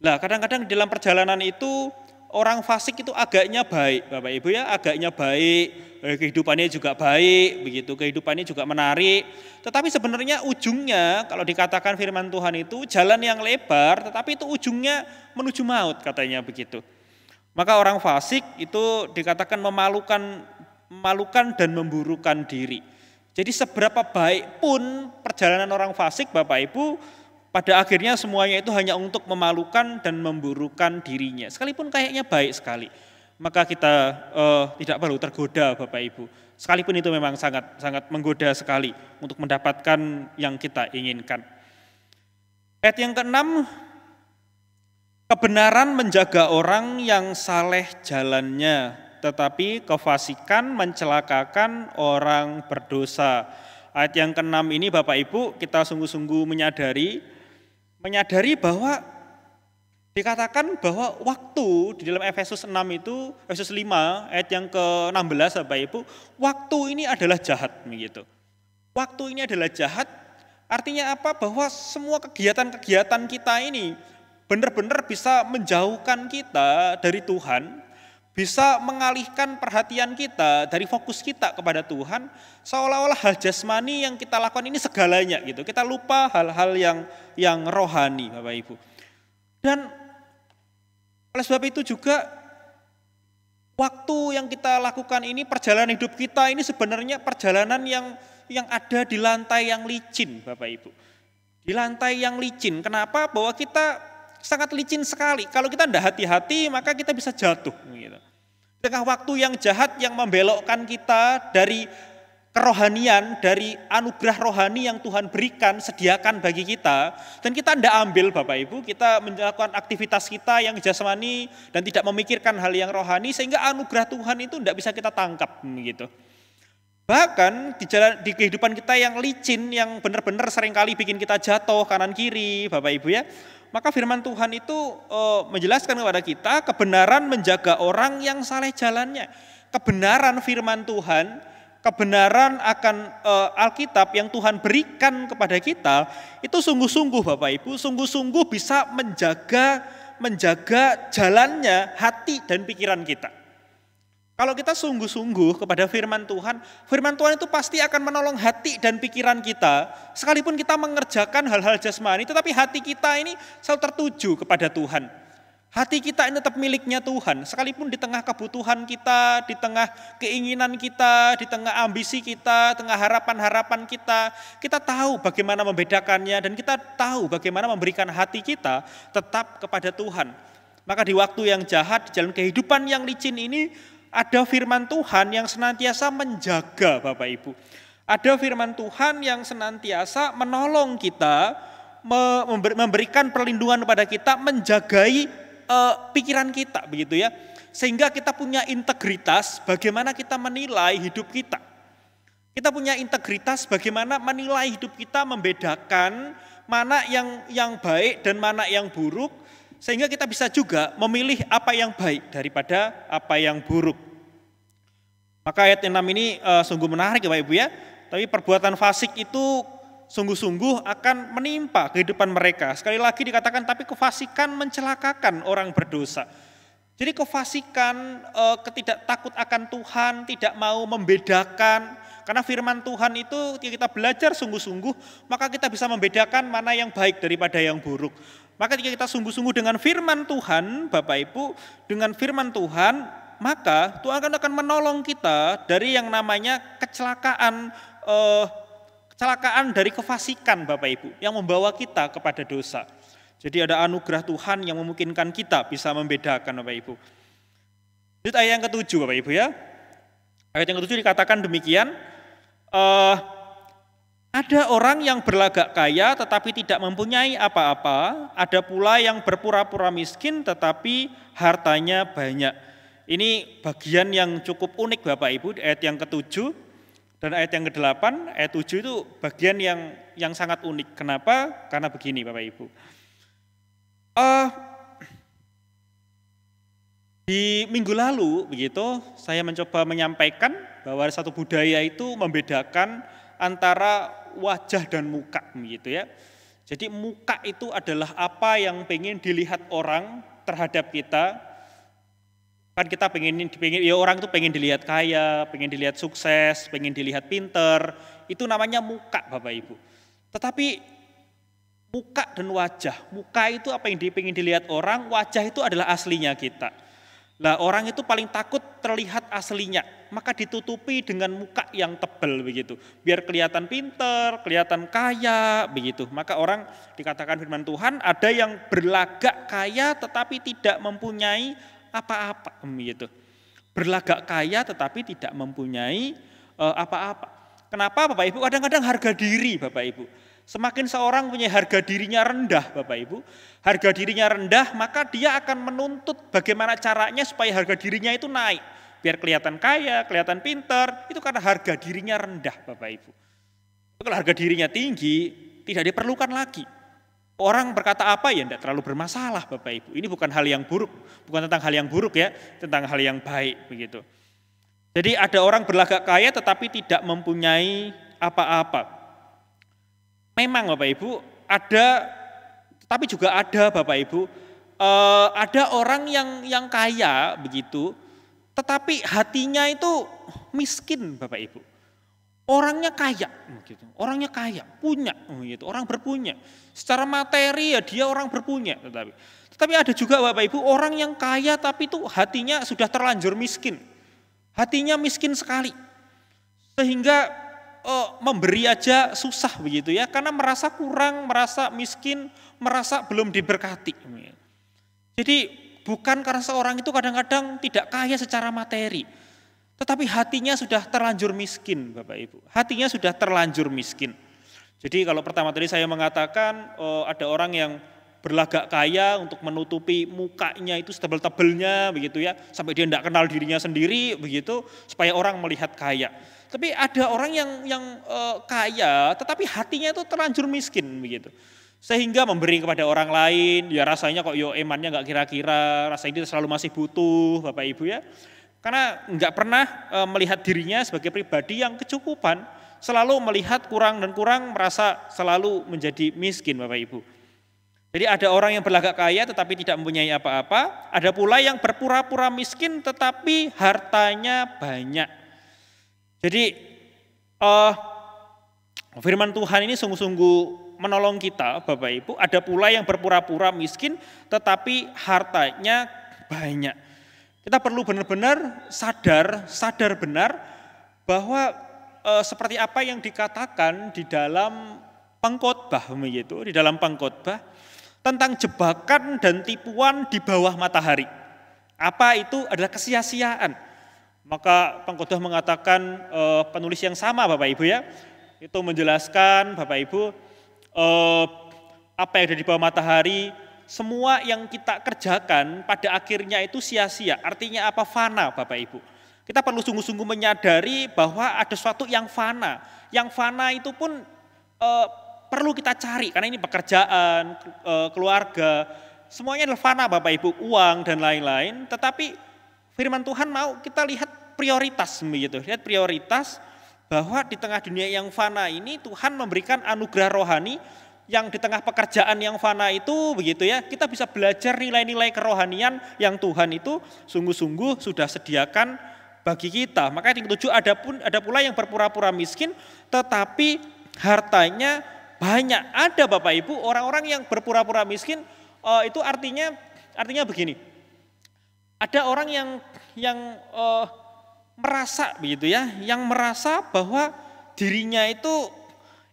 S1: Nah kadang-kadang di dalam perjalanan itu orang fasik itu agaknya baik, Bapak Ibu ya, agaknya baik, kehidupannya juga baik, begitu, kehidupannya juga menarik. Tetapi sebenarnya ujungnya, kalau dikatakan firman Tuhan itu jalan yang lebar, tetapi itu ujungnya menuju maut, katanya begitu. Maka orang fasik itu dikatakan memalukan dan memburukan diri. Jadi seberapa baik pun perjalanan orang fasik, Bapak Ibu, pada akhirnya semuanya itu hanya untuk memalukan dan memburukan dirinya. Sekalipun kayaknya baik sekali, maka kita tidak perlu tergoda, Bapak Ibu. Sekalipun itu memang sangat menggoda sekali untuk mendapatkan yang kita inginkan. Ayat yang ke-6, kebenaran menjaga orang yang saleh jalannya, tetapi kefasikan mencelakakan orang berdosa. Ayat yang ke-6 ini Bapak Ibu kita sungguh-sungguh menyadari bahwa dikatakan bahwa waktu di dalam Efesus 6 itu, Efesus 5 ayat yang ke-16 Bapak Ibu, waktu ini adalah jahat begitu. Waktu ini adalah jahat, artinya apa? Bahwa semua kegiatan-kegiatan kita ini benar-benar bisa menjauhkan kita dari Tuhan, bisa mengalihkan perhatian kita dari fokus kita kepada Tuhan, seolah-olah hal jasmani yang kita lakukan ini segalanya gitu. Kita lupa hal-hal yang rohani, Bapak Ibu. Dan oleh sebab itu juga waktu yang kita lakukan ini, perjalanan hidup kita ini sebenarnya perjalanan yang ada di lantai yang licin, Bapak Ibu. Di lantai yang licin. Kenapa? Bahwa kita sangat licin sekali. Kalau kita tidak hati-hati, maka kita bisa jatuh. Gitu. Tengah waktu yang jahat yang membelokkan kita dari kerohanian, dari anugerah rohani yang Tuhan berikan, sediakan bagi kita, dan kita tidak ambil, Bapak Ibu, kita melakukan aktivitas kita yang jasmani dan tidak memikirkan hal yang rohani, sehingga anugerah Tuhan itu tidak bisa kita tangkap. Gitu. Bahkan di kehidupan kita yang licin, yang benar-benar seringkali bikin kita jatuh kanan kiri, Bapak Ibu ya, maka firman Tuhan itu menjelaskan kepada kita kebenaran menjaga orang yang saleh jalannya. Kebenaran firman Tuhan, kebenaran akan Alkitab yang Tuhan berikan kepada kita, itu sungguh-sungguh Bapak Ibu, sungguh-sungguh bisa menjaga jalannya hati dan pikiran kita. Kalau kita sungguh-sungguh kepada firman Tuhan itu pasti akan menolong hati dan pikiran kita. Sekalipun kita mengerjakan hal-hal jasmani, tetapi hati kita ini selalu tertuju kepada Tuhan. Hati kita ini tetap miliknya Tuhan. Sekalipun di tengah kebutuhan kita, di tengah keinginan kita, di tengah ambisi kita, tengah harapan-harapan kita tahu bagaimana membedakannya dan kita tahu bagaimana memberikan hati kita tetap kepada Tuhan. Maka di waktu yang jahat, di jalan kehidupan yang licin ini, ada firman Tuhan yang senantiasa menjaga, Bapak Ibu. Ada firman Tuhan yang senantiasa menolong kita, memberikan perlindungan kepada kita, menjagai pikiran kita, begitu ya. Sehingga kita punya integritas bagaimana kita menilai hidup kita. Kita punya integritas bagaimana menilai hidup kita, membedakan mana yang baik dan mana yang buruk, sehingga kita bisa juga memilih apa yang baik daripada apa yang buruk. Maka ayat 6 ini sungguh menarik ya Bapak Ibu ya. Tapi perbuatan fasik itu sungguh-sungguh akan menimpa kehidupan mereka. Sekali lagi dikatakan, tapi kefasikan mencelakakan orang berdosa. Jadi kefasikan, ketidaktakut akan Tuhan, tidak mau membedakan. Karena firman Tuhan itu kita belajar sungguh-sungguh, maka kita bisa membedakan mana yang baik daripada yang buruk. Maka ketika kita sungguh-sungguh dengan firman Tuhan, Bapak Ibu, dengan firman Tuhan, maka Tuhan akan menolong kita dari yang namanya kecelakaan dari kefasikan, Bapak Ibu, yang membawa kita kepada dosa. Jadi ada anugerah Tuhan yang memungkinkan kita bisa membedakan, Bapak Ibu. Itu ayat yang ke-7, Bapak Ibu ya. Ayat yang ke-7 dikatakan demikian, ada orang yang berlagak kaya tetapi tidak mempunyai apa-apa, ada pula yang berpura-pura miskin tetapi hartanya banyak. Ini bagian yang cukup unik Bapak Ibu, ayat yang ke-7 dan ayat yang ke-8. Ayat 7 itu bagian yang sangat unik. Kenapa? Karena begini Bapak Ibu. Di minggu lalu begitu saya mencoba menyampaikan bahwa satu budaya itu membedakan antara wajah dan muka begitu ya. Jadi muka itu adalah apa yang pengen dilihat orang terhadap kita. Kan kita pengen ya orang itu pengen dilihat kaya, pengen dilihat sukses, pengen dilihat pinter. Itu namanya muka Bapak Ibu. Tetapi muka dan wajah. Muka itu apa yang pengen dilihat orang, wajah itu adalah aslinya kita. Lah orang itu paling takut terlihat aslinya, maka ditutupi dengan muka yang tebal begitu. Biar kelihatan pinter, kelihatan kaya begitu. Maka orang dikatakan firman Tuhan ada yang berlagak kaya tetapi tidak mempunyai apa-apa begitu. Berlagak kaya tetapi tidak mempunyai apa-apa. Kenapa Bapak Ibu? Kadang-kadang harga diri Bapak Ibu. Semakin seorang punya harga dirinya rendah Bapak Ibu, harga dirinya rendah maka dia akan menuntut bagaimana caranya supaya harga dirinya itu naik. Biar kelihatan kaya, kelihatan pintar, itu karena harga dirinya rendah Bapak Ibu. Kalau harga dirinya tinggi, tidak diperlukan lagi. Orang berkata apa ya tidak terlalu bermasalah Bapak Ibu. Ini bukan hal yang buruk, bukan tentang hal yang buruk ya, tentang hal yang baik begitu. Jadi ada orang berlagak kaya tetapi tidak mempunyai apa-apa. Memang Bapak Ibu ada, tapi juga ada Bapak Ibu, ada orang yang kaya begitu, tetapi hatinya itu miskin Bapak Ibu. Orangnya kaya, gitu. Orangnya kaya, punya, gitu. Orang berpunya. Secara materi ya dia orang berpunya, tetapi ada juga Bapak Ibu orang yang kaya tapi itu hatinya sudah terlanjur miskin, hatinya miskin sekali, sehingga memberi aja susah begitu ya, karena merasa kurang, merasa miskin, merasa belum diberkati. Jadi bukan karena seorang itu kadang-kadang tidak kaya secara materi, tetapi hatinya sudah terlanjur miskin Bapak Ibu. Hatinya sudah terlanjur miskin. Jadi kalau pertama tadi saya mengatakan ada orang yang berlagak kaya untuk menutupi mukanya itu setebal-tebalnya begitu ya, sampai dia tidak kenal dirinya sendiri begitu, supaya orang melihat kaya. Tapi ada orang yang kaya tetapi hatinya itu terlanjur miskin begitu. Sehingga memberi kepada orang lain, ya rasanya kok emannya nggak kira-kira, rasanya dia selalu masih butuh Bapak Ibu ya. Karena nggak pernah melihat dirinya sebagai pribadi yang kecukupan, selalu melihat kurang dan kurang, merasa selalu menjadi miskin Bapak Ibu. Jadi ada orang yang berlagak kaya tetapi tidak mempunyai apa-apa, ada pula yang berpura-pura miskin tetapi hartanya banyak. Jadi firman Tuhan ini sungguh-sungguh menolong kita Bapak Ibu. Ada pula yang berpura-pura miskin tetapi hartanya banyak. Kita perlu benar-benar sadar benar bahwa seperti apa yang dikatakan di dalam pengkhotbah begitu, di dalam pengkhotbah tentang jebakan dan tipuan di bawah matahari. Apa itu adalah kesia-siaan. Maka pengkhotbah mengatakan penulis yang sama Bapak Ibu ya, itu menjelaskan Bapak Ibu apa yang ada di bawah matahari, semua yang kita kerjakan pada akhirnya itu sia-sia. Artinya apa? Fana Bapak Ibu. Kita perlu sungguh-sungguh menyadari bahwa ada sesuatu yang fana. Yang fana itu pun perlu kita cari, karena ini pekerjaan, keluarga, semuanya adalah fana Bapak Ibu, uang dan lain-lain. Tetapi firman Tuhan mau kita lihat prioritas begitu, lihat prioritas bahwa di tengah dunia yang fana ini Tuhan memberikan anugerah rohani yang di tengah pekerjaan yang fana itu begitu ya, kita bisa belajar nilai-nilai kerohanian yang Tuhan itu sungguh-sungguh sudah sediakan bagi kita. Makanya yang ketujuh ada pula yang berpura-pura miskin tetapi hartanya banyak. Ada Bapak Ibu orang-orang yang berpura-pura miskin itu artinya begini. Ada orang yang merasa begitu ya, yang merasa bahwa dirinya itu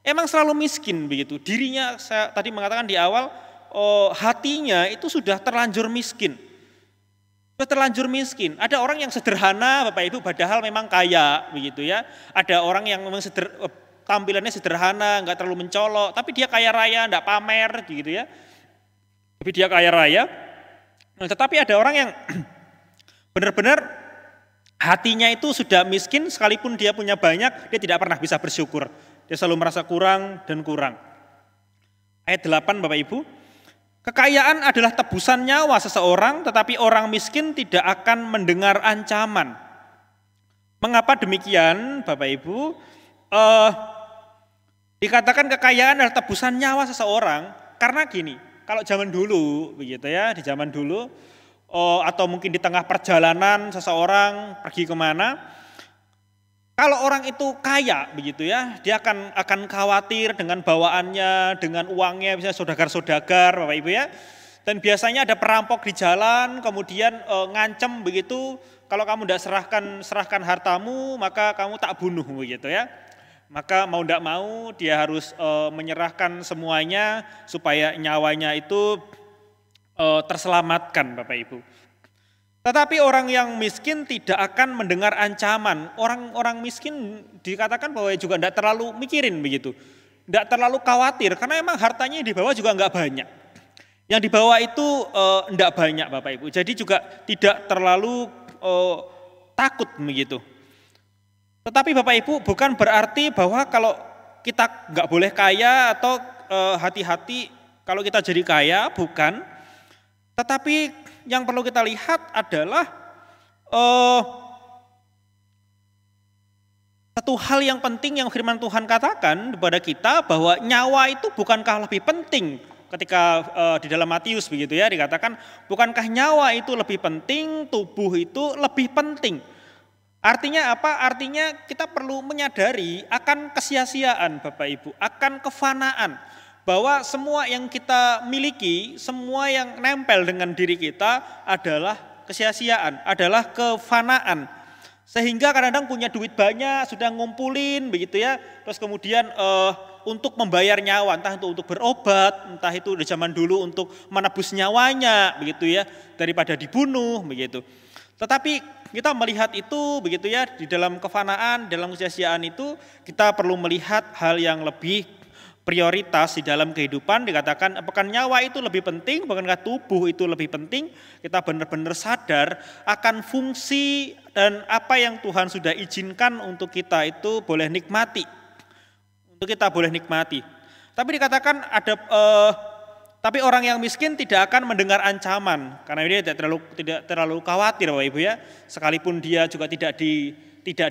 S1: emang selalu miskin begitu. Dirinya, saya tadi mengatakan di awal, hatinya itu sudah terlanjur miskin. Sudah terlanjur miskin. Ada orang yang sederhana Bapak Ibu padahal memang kaya begitu ya. Ada orang yang memang tampilannya sederhana, enggak terlalu mencolok, tapi dia kaya raya, enggak pamer gitu ya. Tapi dia kaya raya. Nah, tetapi ada orang yang benar-benar hatinya itu sudah miskin, sekalipun dia punya banyak, dia tidak pernah bisa bersyukur. Dia selalu merasa kurang dan kurang. Ayat 8 Bapak Ibu, kekayaan adalah tebusan nyawa seseorang, tetapi orang miskin tidak akan mendengar ancaman. Mengapa demikian Bapak Ibu? Dikatakan kekayaan adalah tebusan nyawa seseorang, karena gini, kalau zaman dulu begitu ya, di zaman dulu atau mungkin di tengah perjalanan seseorang pergi kemana. Kalau orang itu kaya begitu ya, dia akan khawatir dengan bawaannya, dengan uangnya, misalnya saudagar-saudagar, Bapak Ibu ya. Dan biasanya ada perampok di jalan, kemudian ngancem begitu, kalau kamu tidak serahkan hartamu, maka kamu tak bunuh begitu ya. Maka mau tidak mau dia harus menyerahkan semuanya supaya nyawanya itu terselamatkan, Bapak Ibu. Tetapi orang yang miskin tidak akan mendengar ancaman. Orang tidak dikatakan bahwa juga tidak terlalu mikirin begitu. Tidak terlalu khawatir karena memang hartanya yang dibawa juga enggak banyak. Yang dibawa itu enggak banyak, Bapak Ibu. Jadi juga tidak terlalu takut begitu. Tetapi Bapak Ibu bukan berarti bahwa kalau kita enggak boleh kaya atau hati-hati kalau kita jadi kaya, bukan. Tetapi yang perlu kita lihat adalah satu hal yang penting yang firman Tuhan katakan kepada kita bahwa nyawa itu bukankah lebih penting ketika di dalam Matius begitu ya dikatakan bukankah nyawa itu lebih penting, tubuh itu lebih penting. Artinya apa? Artinya kita perlu menyadari akan kesia-siaan Bapak Ibu, akan kefanaan. Bahwa semua yang kita miliki, semua yang nempel dengan diri kita adalah kesia-siaan, adalah kefanaan. Sehingga kadang-kadang punya duit banyak, sudah ngumpulin begitu ya, terus kemudian untuk membayar nyawa, entah itu untuk berobat, entah itu di zaman dulu untuk menebus nyawanya begitu ya, daripada dibunuh begitu. Tetapi kita melihat itu begitu ya, di dalam kefanaan, dalam kesia-siaan itu kita perlu melihat hal yang lebih prioritas di dalam kehidupan. Dikatakan apakah nyawa itu lebih penting, bukankah tubuh itu lebih penting. Kita benar-benar sadar akan fungsi dan apa yang Tuhan sudah izinkan untuk kita itu boleh nikmati. Untuk kita boleh nikmati. Tapi dikatakan tapi orang yang miskin tidak akan mendengar ancaman karena dia tidak terlalu khawatir Bapak Ibu ya. Sekalipun dia juga tidak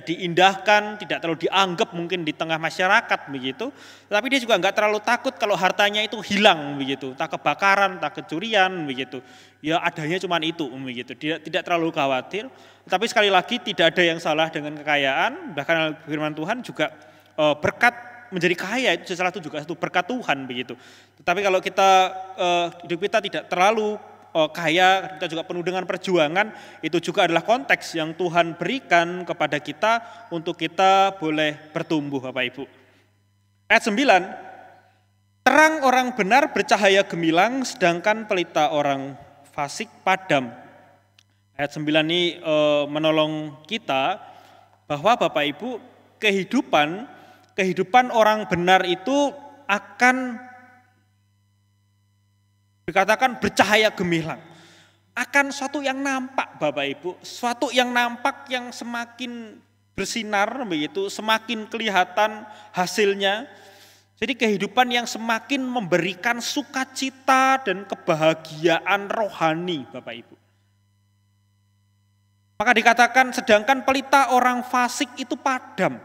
S1: diindahkan, tidak terlalu dianggap mungkin di tengah masyarakat begitu. Tapi dia juga enggak terlalu takut kalau hartanya itu hilang begitu, tak kebakaran, tak kecurian begitu. Ya adanya cuma itu begitu. Dia tidak terlalu khawatir. Tapi sekali lagi tidak ada yang salah dengan kekayaan, bahkan firman Tuhan juga berkat menjadi kaya itu sesuatu juga satu berkat Tuhan begitu. Tetapi kalau hidup kita tidak terlalu kaya, kita juga penuh dengan perjuangan, itu juga adalah konteks yang Tuhan berikan kepada kita untuk kita boleh bertumbuh Bapak Ibu. Ayat 9, terang orang benar bercahaya gemilang, sedangkan pelita orang fasik padam. Ayat 9 ini menolong kita bahwa Bapak Ibu kehidupan orang benar itu akan dikatakan bercahaya gemilang. Akan suatu yang nampak Bapak Ibu, suatu yang nampak yang semakin bersinar begitu, semakin kelihatan hasilnya. Jadi kehidupan yang semakin memberikan sukacita dan kebahagiaan rohani Bapak Ibu. Maka dikatakan sedangkan pelita orang fasik itu padam.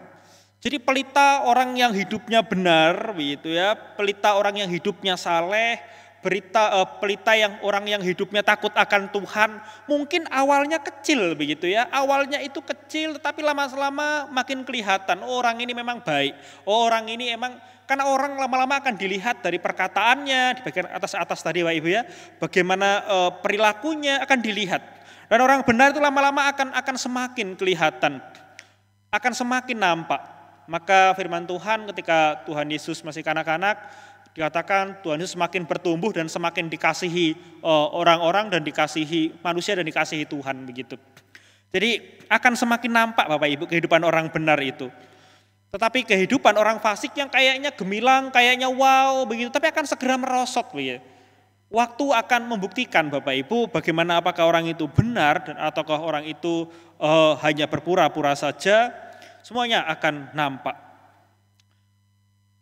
S1: Jadi pelita orang yang hidupnya benar begitu ya, pelita orang yang hidupnya saleh, pelita yang orang yang hidupnya takut akan Tuhan, mungkin awalnya kecil begitu ya. Awalnya itu kecil tetapi lama-lama makin kelihatan orang ini memang baik. Orang ini emang karena orang lama-lama akan dilihat dari perkataannya di bagian atas tadi Bapak Ibu ya. Bagaimana perilakunya akan dilihat. Dan orang benar itu lama-lama akan semakin kelihatan. Akan semakin nampak. Maka firman Tuhan ketika Tuhan Yesus masih kanak-kanak dikatakan Tuhan Yesus semakin bertumbuh dan semakin dikasihi orang-orang dan dikasihi manusia dan dikasihi Tuhan begitu. Jadi akan semakin nampak Bapak Ibu kehidupan orang benar itu. Tetapi kehidupan orang fasik yang kayaknya gemilang, kayaknya wow begitu, tapi akan segera merosot begitu. Waktu akan membuktikan Bapak Ibu bagaimana apakah orang itu benar dan ataukah orang itu hanya berpura-pura saja, semuanya akan nampak.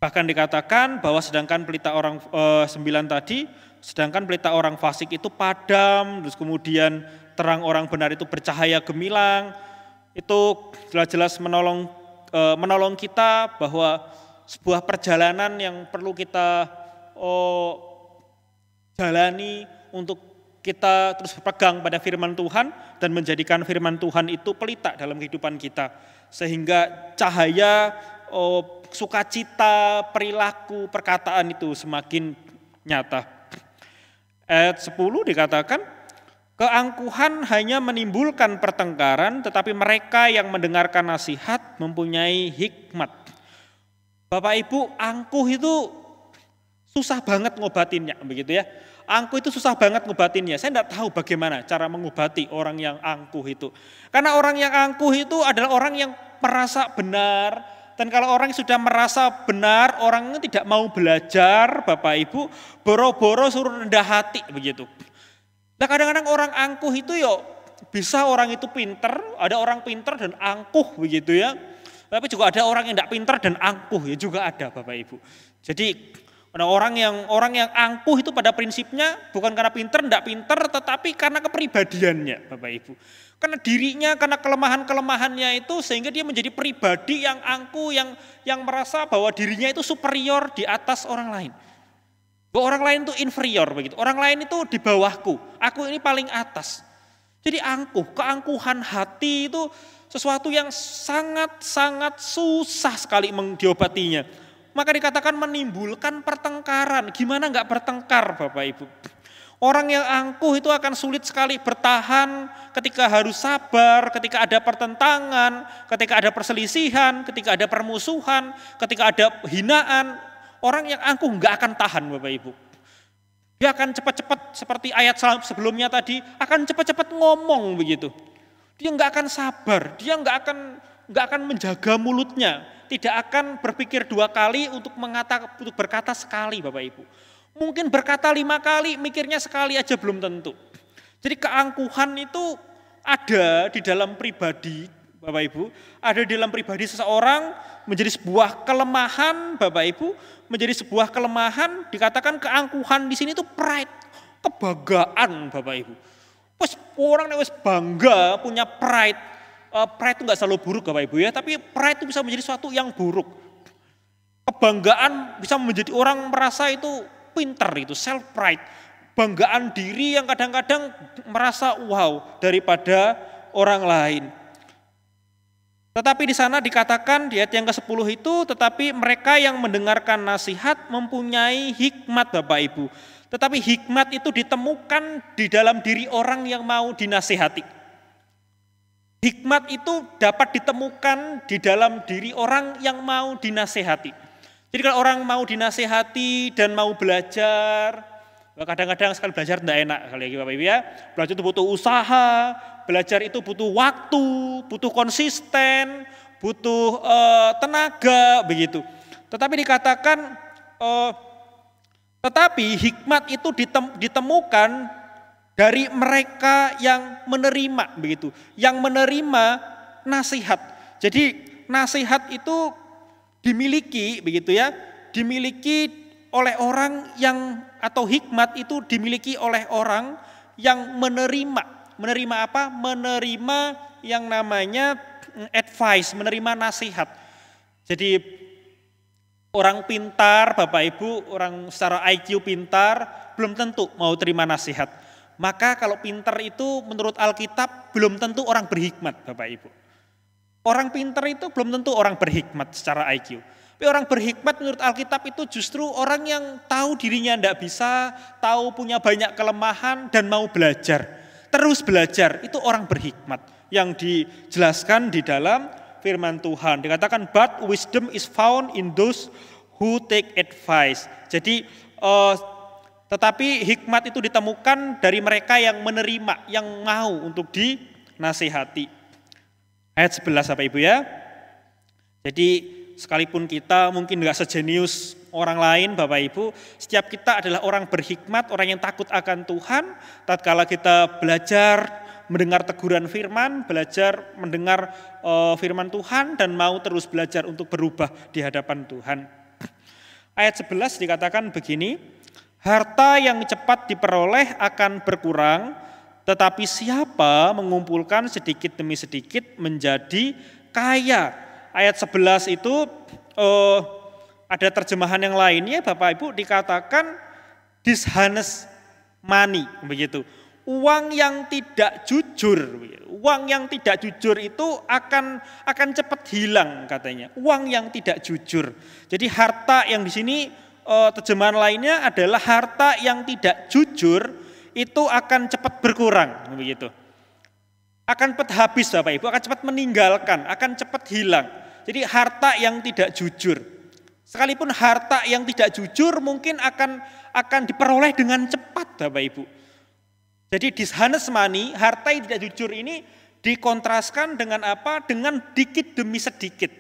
S1: Bahkan dikatakan bahwa sedangkan pelita orang 9 tadi, sedangkan pelita orang fasik itu padam, terus kemudian terang orang benar itu bercahaya gemilang, itu jelas-jelas menolong kita bahwa sebuah perjalanan yang perlu kita jalani untuk kita terus berpegang pada firman Tuhan dan menjadikan firman Tuhan itu pelita dalam kehidupan kita. Sehingga cahaya, sukacita, perilaku, perkataan itu semakin nyata. Ayat 10 dikatakan, keangkuhan hanya menimbulkan pertengkaran, tetapi mereka yang mendengarkan nasihat mempunyai hikmat. Bapak Ibu, angkuh itu susah banget ngobatinnya, begitu ya. Angkuh itu susah banget ngobatinnya. Saya tidak tahu bagaimana cara mengobati orang yang angkuh itu. Karena orang yang angkuh itu adalah orang yang merasa benar. Dan kalau orang sudah merasa benar, orangnya tidak mau belajar, Bapak Ibu, boro-boro suruh rendah hati, begitu. Nah kadang-kadang orang angkuh itu bisa orang itu pinter, ada orang pinter dan angkuh, begitu ya. Tapi juga ada orang yang tidak pinter dan angkuh, ya juga ada, Bapak Ibu. Jadi ada orang yang angkuh itu pada prinsipnya bukan karena pinter, tidak pinter, tetapi karena kepribadiannya, Bapak Ibu. Karena dirinya, karena kelemahan-kelemahannya itu sehingga dia menjadi pribadi yang angkuh, yang merasa bahwa dirinya itu superior di atas orang lain. Bahwa orang lain itu inferior begitu. Orang lain itu di bawahku, aku ini paling atas. Jadi angkuh, keangkuhan hati itu sesuatu yang sangat-sangat susah sekali diobatinya. Maka dikatakan menimbulkan pertengkaran. Gimana enggak bertengkar, Bapak Ibu? Orang yang angkuh itu akan sulit sekali bertahan ketika harus sabar, ketika ada pertentangan, ketika ada perselisihan, ketika ada permusuhan, ketika ada hinaan. Orang yang angkuh enggak akan tahan, Bapak Ibu. Dia akan cepat-cepat seperti ayat sebelumnya tadi, akan cepat-cepat ngomong begitu. Dia enggak akan sabar, dia enggak akan menjaga mulutnya. Tidak akan berpikir 2 kali untuk berkata sekali, Bapak Ibu. Mungkin berkata 5 kali, mikirnya sekali aja belum tentu. Jadi keangkuhan itu ada di dalam pribadi, Bapak Ibu. Ada di dalam pribadi seseorang menjadi sebuah kelemahan, Bapak Ibu. Menjadi sebuah kelemahan, dikatakan keangkuhan di sini itu pride, kebanggaan, Bapak Ibu. Orang yang bangga, punya pride. Pride itu nggak selalu buruk, Bapak Ibu ya, tapi pride itu bisa menjadi sesuatu yang buruk. Kebanggaan bisa menjadi orang merasa itu pinter, itu self pride. Banggaan diri yang kadang-kadang merasa wow daripada orang lain. Tetapi di sana dikatakan di ayat yang ke-10 itu, tetapi mereka yang mendengarkan nasihat mempunyai hikmat, Bapak Ibu. Tetapi hikmat itu ditemukan di dalam diri orang yang mau dinasihati. Hikmat itu dapat ditemukan di dalam diri orang yang mau dinasehati. Jadi kalau orang mau dinasehati dan mau belajar, kadang-kadang sekali belajar tidak enak kali Bapak Ibu ya. Belajar itu butuh usaha, belajar itu butuh waktu, butuh konsisten, butuh tenaga begitu. Tetapi dikatakan, tetapi hikmat itu ditemukan dari mereka yang menerima begitu, yang menerima nasihat. Jadi nasihat itu dimiliki begitu ya, dimiliki oleh orang yang, atau hikmat itu dimiliki oleh orang yang menerima. Menerima apa? Menerima yang namanya advice, menerima nasihat. Jadi orang pintar, Bapak Ibu, orang secara IQ pintar belum tentu mau terima nasihat. Maka kalau pintar itu menurut Alkitab belum tentu orang berhikmat, Bapak Ibu. Orang pintar itu belum tentu orang berhikmat secara IQ. Tapi orang berhikmat menurut Alkitab itu justru orang yang tahu dirinya tidak bisa, tahu punya banyak kelemahan dan mau belajar. Terus belajar, itu orang berhikmat. Yang dijelaskan di dalam firman Tuhan. Dikatakan, but wisdom is found in those who take advice. Jadi tetapi hikmat itu ditemukan dari mereka yang menerima, yang mau untuk dinasihati. Ayat 11 Bapak Ibu ya. Jadi sekalipun kita mungkin enggak sejenius orang lain Bapak Ibu, setiap kita adalah orang berhikmat, orang yang takut akan Tuhan. Tatkala kita belajar mendengar teguran firman, belajar mendengar firman Tuhan dan mau terus belajar untuk berubah di hadapan Tuhan. Ayat 11 dikatakan begini, harta yang cepat diperoleh akan berkurang, tetapi siapa mengumpulkan sedikit demi sedikit menjadi kaya. Ayat 11 itu ada terjemahan yang lainnya Bapak Ibu dikatakan dishonest money begitu. uang yang tidak jujur. Uang yang tidak jujur itu akan cepat hilang katanya. Uang yang tidak jujur. Jadi harta yang di sini terjemahan lainnya adalah harta yang tidak jujur itu akan cepat berkurang begitu. Akan cepat habis Bapak Ibu, akan cepat meninggalkan, akan cepat hilang. Jadi harta yang tidak jujur. Sekalipun harta yang tidak jujur mungkin akan diperoleh dengan cepat Bapak Ibu. Jadi dishonest money, harta yang tidak jujur ini dikontraskan dengan apa? Dengan dikit demi sedikit.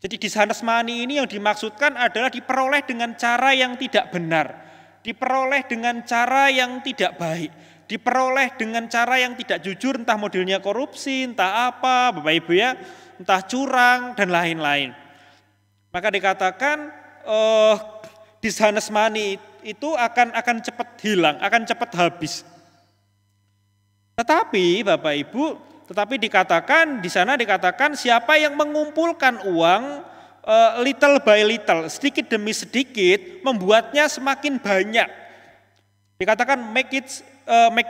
S1: Jadi dishonest money ini yang dimaksudkan adalah diperoleh dengan cara yang tidak benar. Diperoleh dengan cara yang tidak baik. Diperoleh dengan cara yang tidak jujur, entah modelnya korupsi, entah apa Bapak Ibu ya, entah curang dan lain-lain. Maka dikatakan dishonest money itu akan cepat hilang, akan cepat habis. Tetapi Bapak Ibu, dikatakan di sana dikatakan siapa yang mengumpulkan uang little by little, sedikit demi sedikit membuatnya semakin banyak. Dikatakan make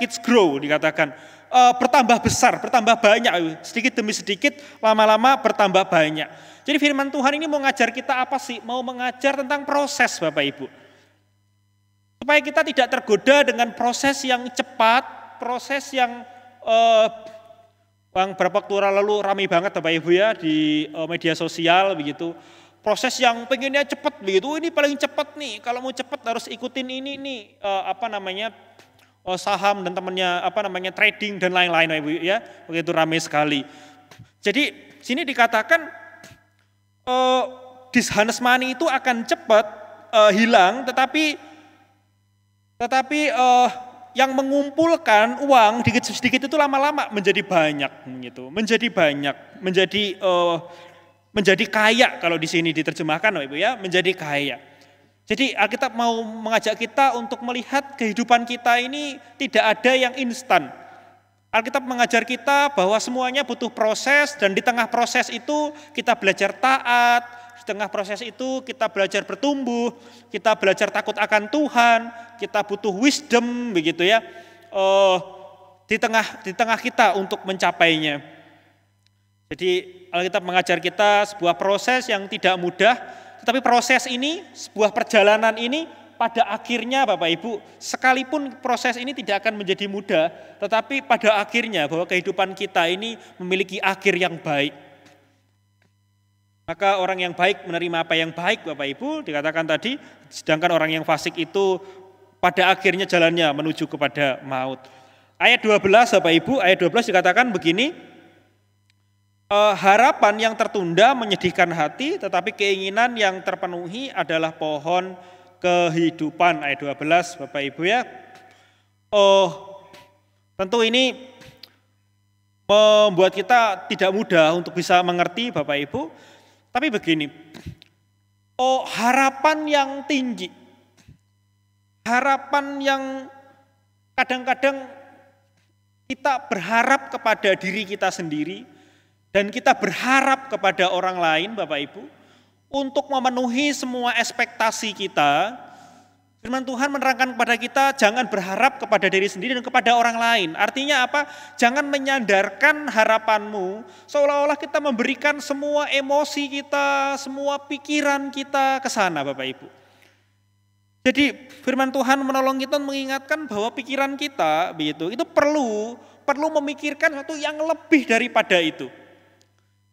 S1: it grow, dikatakan bertambah besar, bertambah banyak, sedikit demi sedikit lama-lama bertambah banyak. Jadi firman Tuhan ini mau ngajar kita apa sih? Mau mengajar tentang proses Bapak Ibu. Supaya kita tidak tergoda dengan proses yang cepat, proses yang beberapa waktu lalu ramai banget Bapak Ibu ya di media sosial begitu. Proses yang pengennya cepat begitu, ini paling cepat nih. Kalau mau cepat harus ikutin ini nih saham dan temannya trading dan lain-lain Bapak Ibu ya. Begitu ramai sekali. Jadi sini dikatakan dishonest money itu akan cepat hilang, tetapi yang mengumpulkan uang sedikit itu lama-lama menjadi banyak gitu, menjadi kaya kalau di sini diterjemahkan Bapak Ibu ya, menjadi kaya. Jadi Alkitab mau mengajak kita untuk melihat kehidupan kita ini tidak ada yang instan. Alkitab mengajar kita bahwa semuanya butuh proses dan di tengah proses itu kita belajar taat, di tengah proses itu kita belajar bertumbuh, kita belajar takut akan Tuhan, kita butuh wisdom begitu ya. Di tengah kita untuk mencapainya. Jadi Alkitab mengajar kita sebuah proses yang tidak mudah, tetapi proses ini, sebuah perjalanan ini pada akhirnya Bapak Ibu, sekalipun proses ini tidak akan menjadi mudah, tetapi pada akhirnya bahwa kehidupan kita ini memiliki akhir yang baik. Maka orang yang baik menerima apa yang baik Bapak Ibu, dikatakan tadi, sedangkan orang yang fasik itu pada akhirnya jalannya menuju kepada maut. Ayat 12 Bapak Ibu, ayat 12 dikatakan begini, harapan yang tertunda menyedihkan hati, tetapi keinginan yang terpenuhi adalah pohon kehidupan. Ayat 12 Bapak Ibu ya. Tentu ini membuat kita tidak mudah untuk bisa mengerti Bapak Ibu. Tapi begini, harapan yang tinggi, harapan yang kadang-kadang kita berharap kepada diri kita sendiri dan kita berharap kepada orang lain Bapak Ibu untuk memenuhi semua ekspektasi kita. Firman Tuhan menerangkan kepada kita jangan berharap kepada diri sendiri dan kepada orang lain. Artinya apa? Jangan menyandarkan harapanmu seolah-olah kita memberikan semua emosi kita, semua pikiran kita ke sana Bapak Ibu. Jadi firman Tuhan menolong kita mengingatkan bahwa pikiran kita begitu itu perlu memikirkan sesuatu yang lebih daripada itu.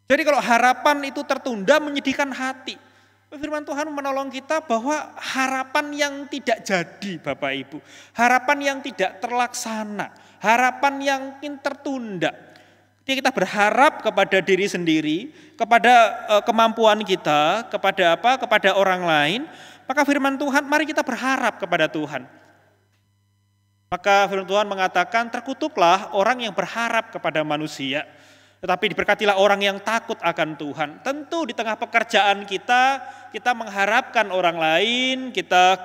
S1: Jadi kalau harapan itu tertunda menyedihkan hati. Firman Tuhan menolong kita bahwa harapan yang tidak jadi Bapak Ibu, harapan yang tidak terlaksana, harapan yang tertunda. Ketika kita berharap kepada diri sendiri, kepada kemampuan kita, kepada orang lain, maka firman Tuhan, mari kita berharap kepada Tuhan. Maka firman Tuhan mengatakan, terkutuklah orang yang berharap kepada manusia. Tetapi diberkatilah orang yang takut akan Tuhan. Tentu di tengah pekerjaan kita mengharapkan orang lain, kita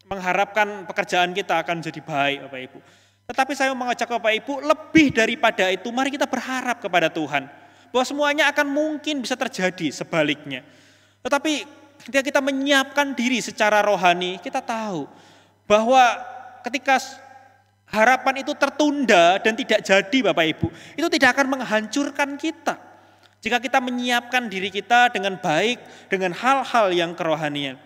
S1: mengharapkan pekerjaan kita akan jadi baik Bapak Ibu. Tetapi saya mengajak Bapak Ibu, lebih daripada itu, mari kita berharap kepada Tuhan. Bahwa semuanya akan mungkin bisa terjadi sebaliknya. Tetapi ketika kita menyiapkan diri secara rohani, kita tahu bahwa ketika harapan itu tertunda dan tidak jadi Bapak Ibu, itu tidak akan menghancurkan kita. Jika kita menyiapkan diri kita dengan baik, dengan hal-hal yang kerohanian.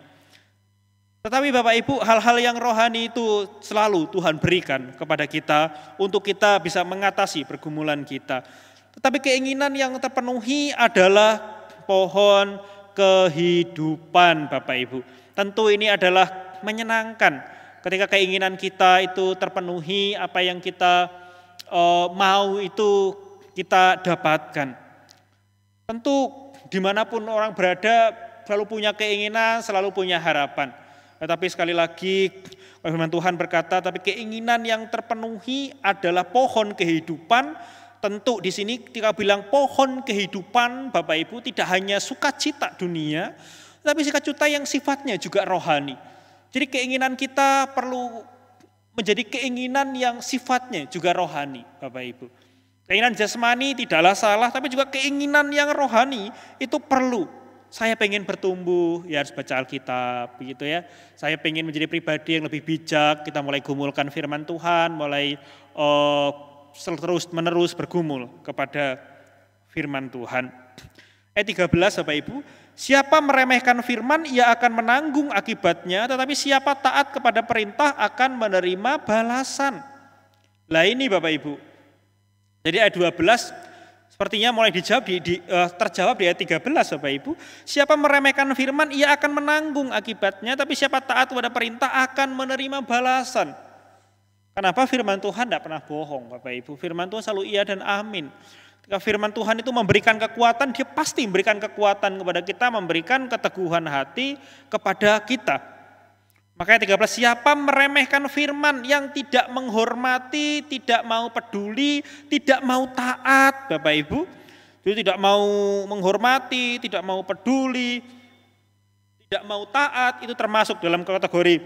S1: Tetapi Bapak Ibu, hal-hal yang rohani itu selalu Tuhan berikan kepada kita untuk kita bisa mengatasi pergumulan kita. Tetapi keinginan yang terpenuhi adalah pohon kehidupan Bapak Ibu. Tentu ini adalah menyenangkan ketika keinginan kita itu terpenuhi, apa yang kita mau itu kita dapatkan. Tentu dimanapun orang berada selalu punya keinginan, selalu punya harapan. Tetapi sekali lagi firman Tuhan berkata, tapi keinginan yang terpenuhi adalah pohon kehidupan. Tentu di sini ketika bilang pohon kehidupan Bapak Ibu tidak hanya sukacita dunia, tapi sukacita yang sifatnya juga rohani. Jadi keinginan kita perlu menjadi keinginan yang sifatnya juga rohani Bapak Ibu. Keinginan jasmani tidaklah salah, tapi juga keinginan yang rohani itu perlu. Saya pengen bertumbuh, ya harus baca Alkitab, begitu ya. Saya pengen menjadi pribadi yang lebih bijak, kita mulai gumulkan firman Tuhan, mulai terus menerus bergumul kepada firman Tuhan. Ayat 13 Bapak Ibu, siapa meremehkan firman ia akan menanggung akibatnya, tetapi siapa taat kepada perintah akan menerima balasan. Lah ini Bapak Ibu. Jadi ayat 12 sepertinya mulai terjawab di ayat 13 Bapak Ibu. Siapa meremehkan firman ia akan menanggung akibatnya, tapi siapa taat kepada perintah akan menerima balasan. Kenapa firman Tuhan tidak pernah bohong Bapak Ibu? Firman Tuhan selalu iya dan amin. Ketika firman Tuhan itu memberikan kekuatan, dia pasti memberikan kekuatan kepada kita, memberikan keteguhan hati kepada kita. Makanya 13, siapa meremehkan firman yang tidak menghormati, tidak mau peduli, tidak mau taat Bapak Ibu. Jadi tidak mau menghormati, tidak mau peduli, tidak mau taat, itu termasuk dalam kategori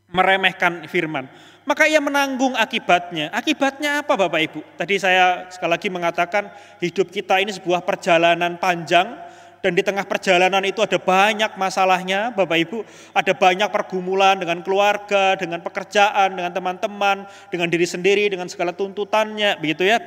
S1: meremehkan firman. Maka ia menanggung akibatnya. Akibatnya apa Bapak Ibu? Tadi saya sekali lagi mengatakan hidup kita ini sebuah perjalanan panjang. Dan di tengah perjalanan itu ada banyak masalahnya Bapak Ibu. Ada banyak pergumulan dengan keluarga, dengan pekerjaan, dengan teman-teman, dengan diri sendiri, dengan segala tuntutannya begitu ya.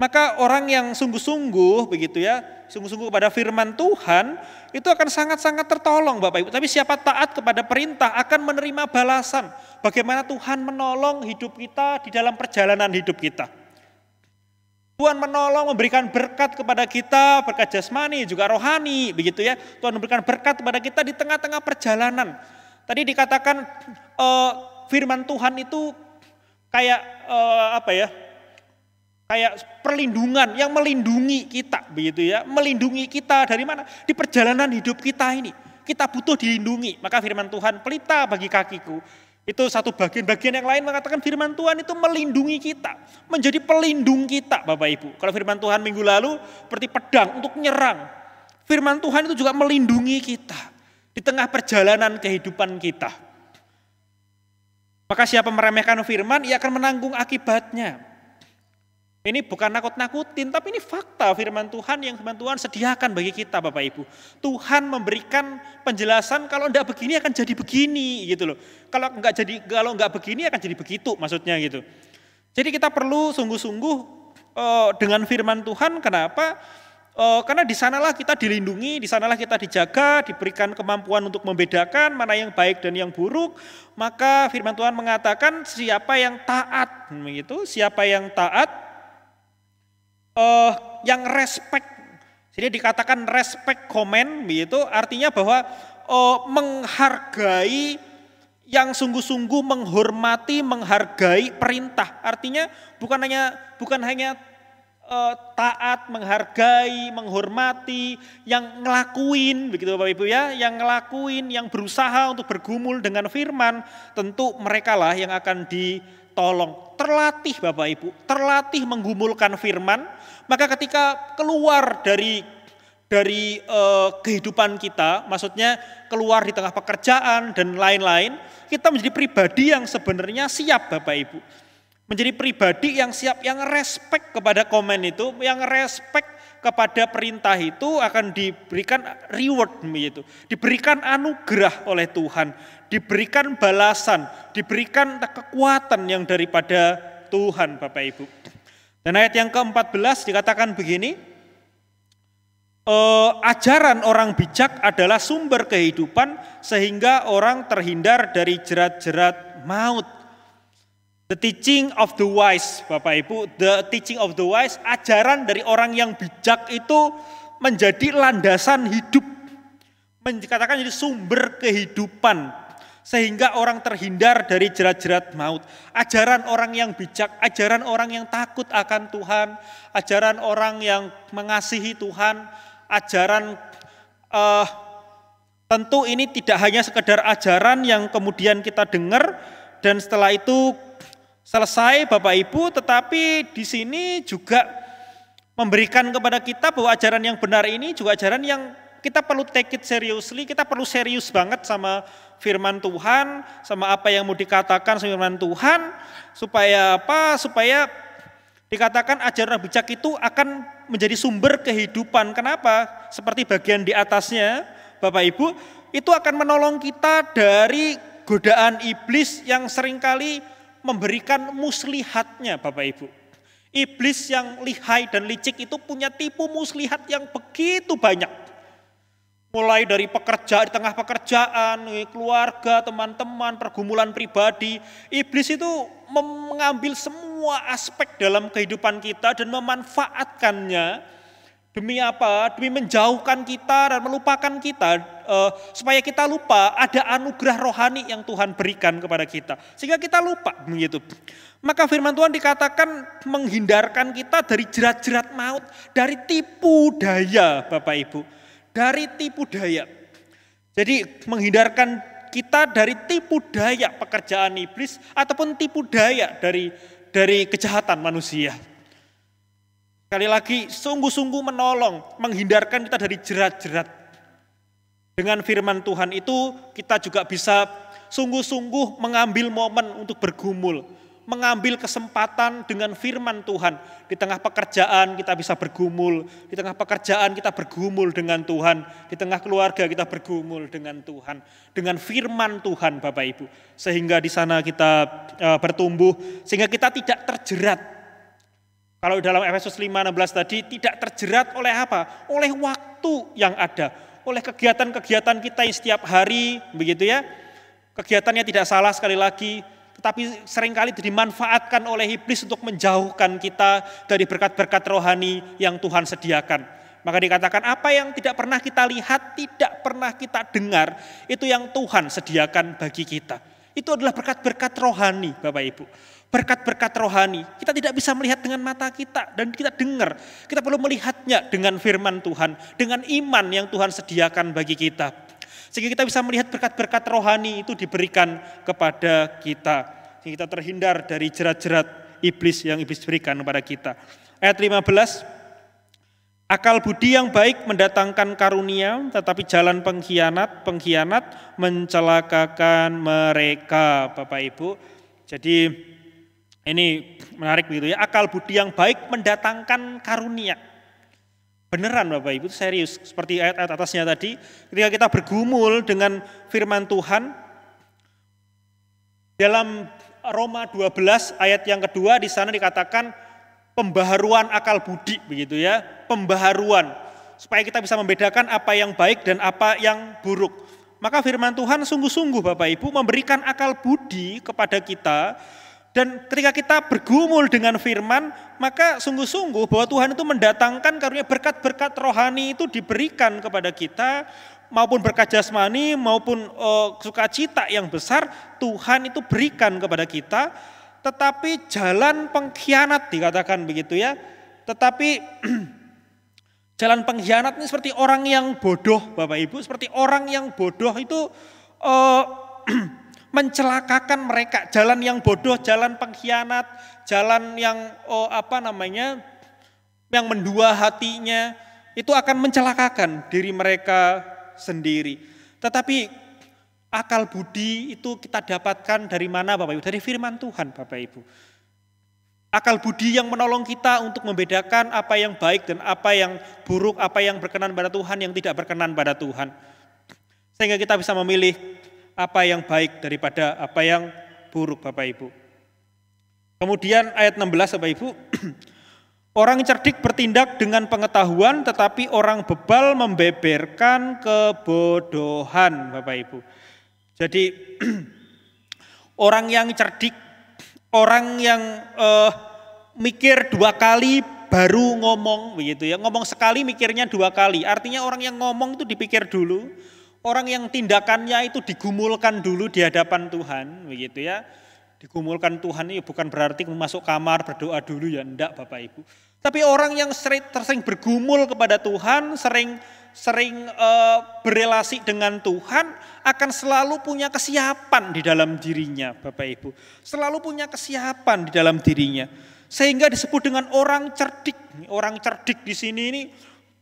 S1: Maka orang yang sungguh-sungguh begitu ya, sungguh-sungguh kepada firman Tuhan itu akan sangat-sangat tertolong Bapak Ibu. Tapi siapa taat kepada perintah akan menerima balasan. Bagaimana Tuhan menolong hidup kita di dalam perjalanan hidup kita. Tuhan menolong, memberikan berkat kepada kita, berkat jasmani juga rohani, begitu ya. Tuhan memberikan berkat kepada kita di tengah-tengah perjalanan. Tadi dikatakan firman Tuhan itu kayak kayak perlindungan yang melindungi kita, begitu ya. Melindungi kita dari mana? Di perjalanan hidup kita ini. Kita butuh dilindungi. Maka firman Tuhan, pelita bagi kakiku. Itu satu bagian yang lain mengatakan firman Tuhan itu melindungi kita. Menjadi pelindung kita Bapak Ibu. Kalau firman Tuhan minggu lalu seperti pedang untuk menyerang. Firman Tuhan itu juga melindungi kita. Di tengah perjalanan kehidupan kita. Maka siapa meremehkan firman, ia akan menanggung akibatnya. Ini bukan nakut-nakutin, tapi ini fakta firman Tuhan yang firman Tuhan sediakan bagi kita Bapak Ibu. Tuhan memberikan penjelasan kalau enggak begini akan jadi begini gitu loh. Kalau enggak begini akan jadi begitu maksudnya gitu. Jadi kita perlu sungguh-sungguh dengan firman Tuhan. Kenapa? Karena di sanalah kita dilindungi, di sanalah kita dijaga, diberikan kemampuan untuk membedakan mana yang baik dan yang buruk. Maka firman Tuhan mengatakan siapa yang taat, begitu, siapa yang taat, yang respect. Jadi dikatakan respect comment, begitu, artinya bahwa menghargai, yang sungguh-sungguh menghormati, menghargai perintah. Artinya bukan hanya taat, menghargai, menghormati, yang ngelakuin, begitu Bapak Ibu ya, yang ngelakuin, yang berusaha untuk bergumul dengan firman, tentu merekalah yang akan ditolong. Terlatih Bapak Ibu, terlatih menggumulkan firman, maka ketika keluar dari kehidupan kita, maksudnya keluar di tengah pekerjaan dan lain-lain, kita menjadi pribadi yang sebenarnya siap Bapak Ibu. Menjadi pribadi yang siap, yang respect kepada komen itu, yang respect kepada perintah itu akan diberikan reward begitu. Diberikan anugerah oleh Tuhan, diberikan balasan, diberikan kekuatan yang daripada Tuhan Bapak Ibu. Dan ayat yang ke-14 dikatakan begini, ajaran orang bijak adalah sumber kehidupan sehingga orang terhindar dari jerat-jerat maut. The teaching of the wise, Bapak Ibu, the teaching of the wise, ajaran dari orang yang bijak itu menjadi landasan hidup. Dikatakan jadi sumber kehidupan, sehingga orang terhindar dari jerat-jerat maut. Ajaran orang yang bijak, ajaran orang yang takut akan Tuhan, ajaran orang yang mengasihi Tuhan, ajaran tentu ini tidak hanya sekedar ajaran yang kemudian kita dengar dan setelah itu selesai Bapak Ibu, tetapi di sini juga memberikan kepada kita bahwa ajaran yang benar ini juga ajaran yang kita perlu take it seriously, kita perlu serius banget sama firman Tuhan, sama apa yang mau dikatakan sama firman Tuhan, supaya apa? Supaya dikatakan ajaran bijak itu akan menjadi sumber kehidupan. Kenapa? Seperti bagian di atasnya, Bapak Ibu, itu akan menolong kita dari godaan iblis yang seringkali memberikan muslihatnya Bapak Ibu. Iblis yang lihai dan licik itu punya tipu muslihat yang begitu banyak. Mulai dari pekerjaan, di tengah pekerjaan, keluarga, teman-teman, pergumulan pribadi. Iblis itu mengambil semua aspek dalam kehidupan kita dan memanfaatkannya. Demi apa? Demi menjauhkan kita dan melupakan kita, supaya kita lupa ada anugerah rohani yang Tuhan berikan kepada kita. Sehingga kita lupa begitu. Maka firman Tuhan dikatakan menghindarkan kita dari jerat-jerat maut, dari tipu daya Bapak Ibu. Dari tipu daya. Jadi menghindarkan kita dari tipu daya pekerjaan iblis ataupun tipu daya dari kejahatan manusia. Sekali lagi, sungguh-sungguh menolong, menghindarkan kita dari jerat-jerat. Dengan firman Tuhan itu, kita juga bisa sungguh-sungguh mengambil momen untuk bergumul. Mengambil kesempatan dengan firman Tuhan. Di tengah pekerjaan kita bisa bergumul. Di tengah pekerjaan kita bergumul dengan Tuhan. Di tengah keluarga kita bergumul dengan Tuhan. Dengan firman Tuhan Bapak Ibu. Sehingga di sana kita bertumbuh, sehingga kita tidak terjerat. Kalau dalam Efesus 5:16 tadi tidak terjerat oleh apa? Oleh waktu yang ada, oleh kegiatan-kegiatan kita yang setiap hari, begitu ya. Kegiatannya tidak salah sekali lagi, tetapi seringkali dimanfaatkan oleh iblis untuk menjauhkan kita dari berkat-berkat rohani yang Tuhan sediakan. Maka dikatakan apa yang tidak pernah kita lihat, tidak pernah kita dengar, itu yang Tuhan sediakan bagi kita. Itu adalah berkat-berkat rohani Bapak Ibu. Berkat-berkat rohani, kita tidak bisa melihat dengan mata kita dan kita dengar. Kita perlu melihatnya dengan firman Tuhan, dengan iman yang Tuhan sediakan bagi kita. Sehingga kita bisa melihat berkat-berkat rohani itu diberikan kepada kita. Sehingga kita terhindar dari jerat-jerat iblis yang iblis berikan kepada kita. Ayat 15, akal budi yang baik mendatangkan karunia, tetapi jalan pengkhianat mencelakakan mereka. Bapak Ibu, jadi ini menarik begitu ya, akal budi yang baik mendatangkan karunia. Beneran Bapak Ibu, serius. Seperti ayat-ayat atasnya tadi, ketika kita bergumul dengan firman Tuhan, dalam Roma 12 ayat yang kedua di sana dikatakan pembaharuan akal budi begitu ya, pembaharuan. Supaya kita bisa membedakan apa yang baik dan apa yang buruk. Maka firman Tuhan sungguh-sungguh Bapak Ibu memberikan akal budi kepada kita. Dan ketika kita bergumul dengan firman, maka sungguh-sungguh bahwa Tuhan itu mendatangkan karunia berkat-berkat rohani itu diberikan kepada kita, maupun berkat jasmani, maupun sukacita yang besar, Tuhan itu berikan kepada kita. Tetapi jalan pengkhianat dikatakan begitu ya, tetapi jalan pengkhianat ini seperti orang yang bodoh Bapak Ibu, seperti orang yang bodoh itu mencelakakan mereka. Jalan yang bodoh, jalan pengkhianat, jalan yang yang mendua hatinya, itu akan mencelakakan diri mereka sendiri. Tetapi akal budi itu kita dapatkan dari mana Bapak Ibu? Dari firman Tuhan Bapak Ibu. Akal budi yang menolong kita untuk membedakan apa yang baik dan apa yang buruk, apa yang berkenan pada Tuhan, yang tidak berkenan pada Tuhan. Sehingga kita bisa memilih apa yang baik daripada apa yang buruk, Bapak Ibu. Kemudian ayat 16, Bapak Ibu. Orang cerdik bertindak dengan pengetahuan, tetapi orang bebal membeberkan kebodohan, Bapak Ibu. Jadi orang yang cerdik, orang yang mikir 2 kali baru ngomong, begitu ya. Ngomong sekali mikirnya 2 kali. Artinya orang yang ngomong itu dipikir dulu, orang yang tindakannya itu digumulkan dulu di hadapan Tuhan, begitu ya. Digumulkan Tuhan ini bukan berarti masuk kamar berdoa dulu ya, enggak Bapak Ibu. Tapi orang yang sering bergumul kepada Tuhan, sering berelasi dengan Tuhan, akan selalu punya kesiapan di dalam dirinya, Bapak Ibu. Selalu punya kesiapan di dalam dirinya. Sehingga disebut dengan orang cerdik. Orang cerdik di sini ini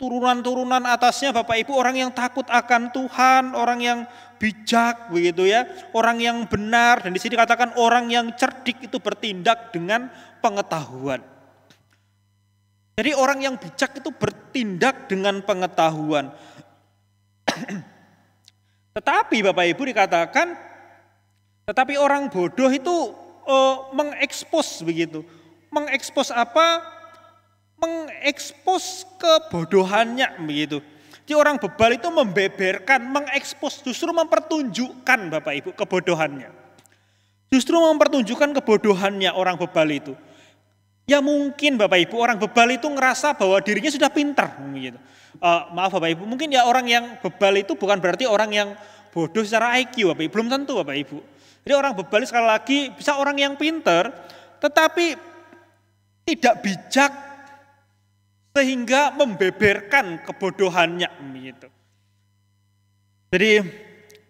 S1: turunan-turunan atasnya, Bapak Ibu, orang yang takut akan Tuhan, orang yang bijak, begitu ya, orang yang benar. Dan di sini dikatakan orang yang cerdik itu bertindak dengan pengetahuan. Jadi orang yang bijak itu bertindak dengan pengetahuan. Tetapi Bapak Ibu dikatakan, tetapi orang bodoh itu mengekspos begitu. Mengekspos apa? Mengekspos kebodohannya begitu. Jadi orang bebal itu membeberkan, mengekspos, justru mempertunjukkan Bapak Ibu kebodohannya. Justru mempertunjukkan kebodohannya orang bebal itu. Ya mungkin Bapak Ibu orang bebal itu ngerasa bahwa dirinya sudah pintar. Gitu. Maaf Bapak Ibu, mungkin ya orang yang bebal itu bukan berarti orang yang bodoh secara IQ Bapak Ibu. Belum tentu Bapak Ibu. Jadi orang bebal sekali lagi bisa orang yang pintar tetapi tidak bijak sehingga membeberkan kebodohannya. Gitu. Jadi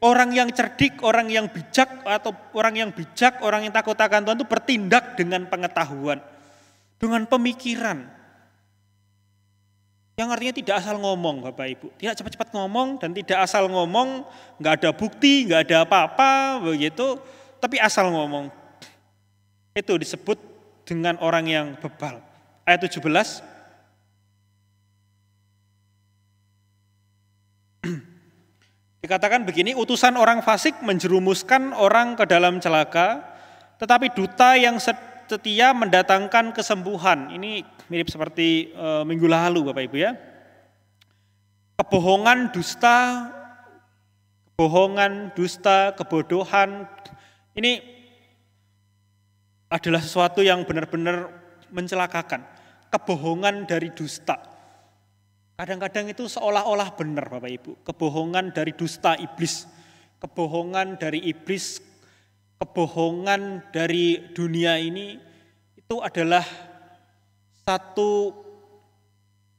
S1: orang yang cerdik, orang yang bijak atau orang yang bijak, orang yang takut akan Tuhan itu bertindak dengan pengetahuan. Dengan pemikiran. Yang artinya tidak asal ngomong Bapak Ibu. Tidak cepat-cepat ngomong dan tidak asal ngomong, nggak ada bukti, nggak ada apa-apa begitu, tapi asal ngomong. Itu disebut dengan orang yang bebal. Ayat 17. Dikatakan begini, utusan orang fasik menjerumuskan orang ke dalam celaka, tetapi duta yang setia mendatangkan kesembuhan. Ini mirip seperti minggu lalu Bapak Ibu ya. Kebohongan, dusta, kebodohan. Ini adalah sesuatu yang benar-benar mencelakakan. Kebohongan dari dusta. Kadang-kadang itu seolah-olah benar Bapak Ibu. Kebohongan dari dusta iblis. Kebohongan dari iblis, kebohongan dari dunia ini itu adalah satu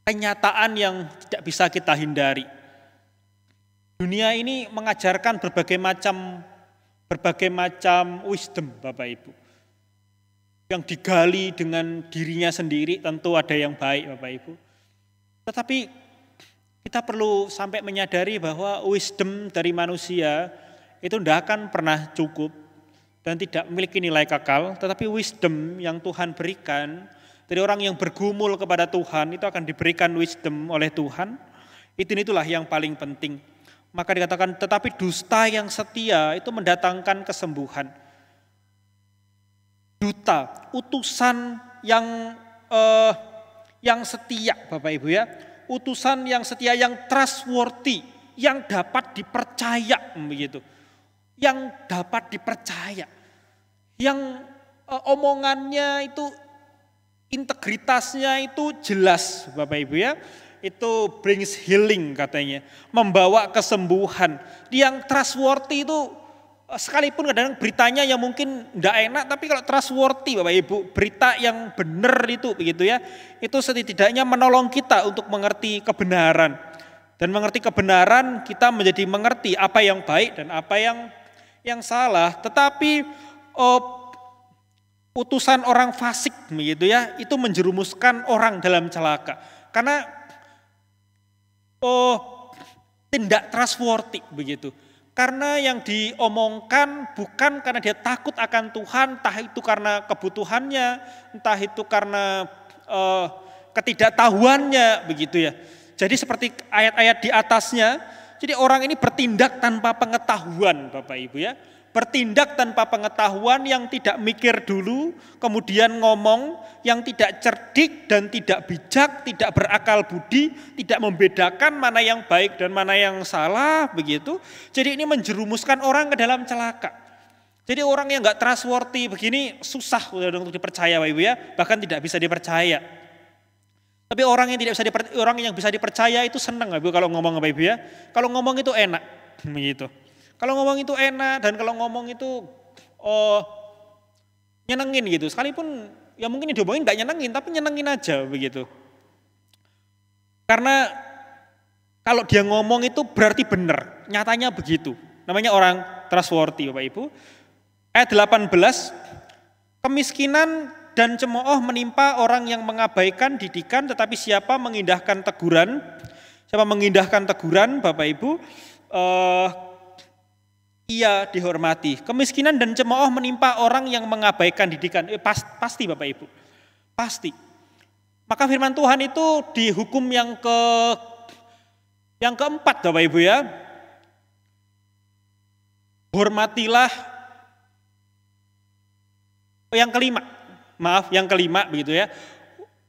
S1: kenyataan yang tidak bisa kita hindari. Dunia ini mengajarkan berbagai macam wisdom Bapak Ibu. Yang digali dengan dirinya sendiri tentu ada yang baik Bapak Ibu. Tetapi kita perlu sampai menyadari bahwa wisdom dari manusia itu tidak akan pernah cukup dan tidak memiliki nilai kekal, tetapi wisdom yang Tuhan berikan, dari orang yang bergumul kepada Tuhan itu akan diberikan wisdom oleh Tuhan, itulah yang paling penting. Maka dikatakan, tetapi dusta yang setia itu mendatangkan kesembuhan. Duta, utusan yang setia Bapak Ibu ya, utusan yang setia, yang trustworthy, yang dapat dipercaya begitu. Yang dapat dipercaya, yang omongannya itu integritasnya itu jelas Bapak Ibu ya, itu brings healing katanya, membawa kesembuhan. Yang trustworthy itu sekalipun kadang beritanya yang mungkin tidak enak, tapi kalau trustworthy Bapak Ibu, berita yang benar itu begitu ya, itu setidaknya menolong kita untuk mengerti kebenaran. Dan mengerti kebenaran kita menjadi mengerti apa yang baik dan apa yang salah. Tetapi utusan orang fasik begitu ya, itu menjerumuskan orang dalam celaka. Karena tidak trustworthy begitu. Karena yang diomongkan bukan karena dia takut akan Tuhan, entah itu karena kebutuhannya, entah itu karena ketidaktahuannya, begitu ya. Jadi seperti ayat-ayat di atasnya, jadi orang ini bertindak tanpa pengetahuan, Bapak Ibu ya. Bertindak tanpa pengetahuan, yang tidak mikir dulu, kemudian ngomong, yang tidak cerdik dan tidak bijak, tidak berakal budi, tidak membedakan mana yang baik dan mana yang salah, begitu. Jadi ini menjerumuskan orang ke dalam celaka. Jadi orang yang nggak trustworthy begini susah untuk dipercaya, Bapak Ibu ya, bahkan tidak bisa dipercaya. Tapi orang yang tidak bisa orang yang bisa dipercaya itu senang, Bapak Ibu, kalau ngomong, Bapak Ibu ya. Kalau ngomong itu enak, begitu. Kalau ngomong itu enak dan kalau ngomong itu nyenengin gitu. Sekalipun ya mungkin diomongin nggak nyenengin, tapi nyenengin aja begitu. Karena kalau dia ngomong itu berarti benar, nyatanya begitu. Namanya orang trustworthy, Bapak Ibu. Ayat 18, kemiskinan dan cemooh menimpa orang yang mengabaikan didikan, tetapi siapa mengindahkan teguran, Bapak Ibu, ia dihormati. Kemiskinan dan cemooh menimpa orang yang mengabaikan didikan. Pasti Bapak Ibu, pasti. Maka firman Tuhan itu di hukum yang keempat, Bapak Ibu ya. Hormatilah, yang kelima begitu ya.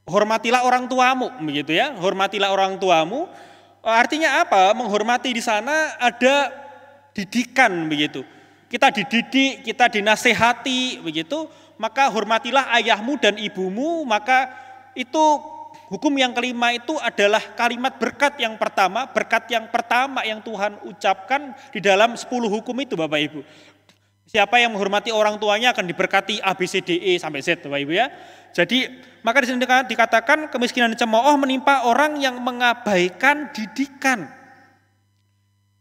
S1: Hormatilah orang tuamu begitu ya. Hormatilah orang tuamu. Artinya apa? Menghormati di sana ada didikan begitu. Kita dididik, kita dinasehati begitu, maka hormatilah ayahmu dan ibumu. Maka itu hukum yang kelima itu adalah kalimat berkat yang pertama yang Tuhan ucapkan di dalam 10 hukum itu, Bapak Ibu. Siapa yang menghormati orang tuanya akan diberkati A, B, C, D, E sampai Z, Bapak Ibu ya. Jadi maka di sini dikatakan kemiskinan dan cemooh menimpa orang yang mengabaikan didikan.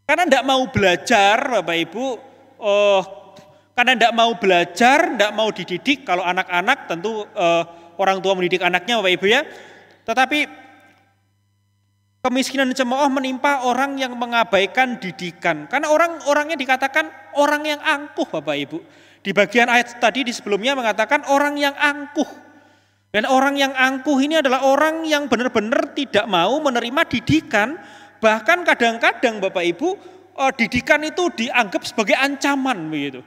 S1: Karena tidak mau belajar, Bapak Ibu, karena tidak mau belajar, tidak mau dididik. Kalau anak-anak tentu orang tua mendidik anaknya, Bapak Ibu ya. Tetapi kemiskinan dan cemooh menimpa orang yang mengabaikan didikan. Karena orangnya dikatakan orang yang angkuh, Bapak Ibu. Di bagian ayat tadi di sebelumnya mengatakan orang yang angkuh. Dan orang yang angkuh ini adalah orang yang benar-benar tidak mau menerima didikan. Bahkan kadang-kadang Bapak Ibu, didikan itu dianggap sebagai ancaman begitu.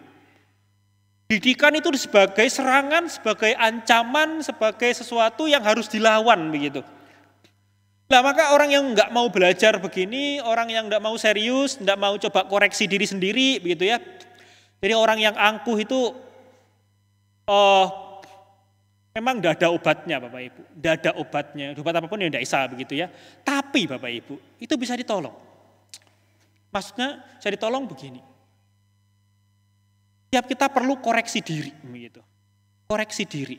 S1: Didikan itu sebagai serangan, sebagai ancaman, sebagai sesuatu yang harus dilawan begitu. Nah maka orang yang nggak mau belajar begini, orang yang nggak mau serius, nggak mau coba koreksi diri sendiri begitu ya. Jadi orang yang angkuh itu memang tidak ada obatnya, Bapak Ibu. Tidak ada obatnya, obat apapun yang tidak bisa begitu ya. Tapi Bapak Ibu, itu bisa ditolong. Maksudnya bisa ditolong begini. Setiap kita perlu koreksi diri begitu. Koreksi diri.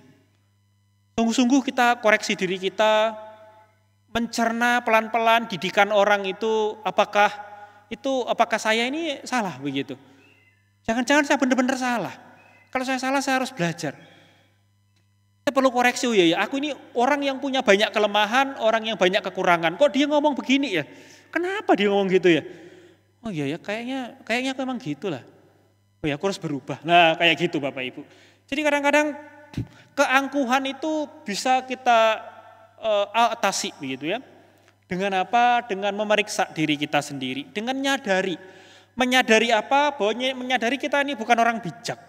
S1: Sungguh-sungguh kita koreksi diri kita, mencerna pelan-pelan didikan orang itu apakah saya ini salah begitu. Jangan-jangan saya benar-benar salah. Kalau saya salah saya harus belajar. Saya perlu koreksi, oh ya, aku ini orang yang punya banyak kelemahan, orang yang banyak kekurangan. Kok dia ngomong begini ya? Kenapa dia ngomong gitu ya? Oh iya ya, kayaknya aku emang gitulah. Oh ya, aku harus berubah. Nah, kayak gitu Bapak Ibu. Jadi kadang-kadang keangkuhan itu bisa kita atasi begitu ya. Dengan apa? Dengan memeriksa diri kita sendiri, dengan menyadari apa? Bahwa menyadari kita ini bukan orang bijak.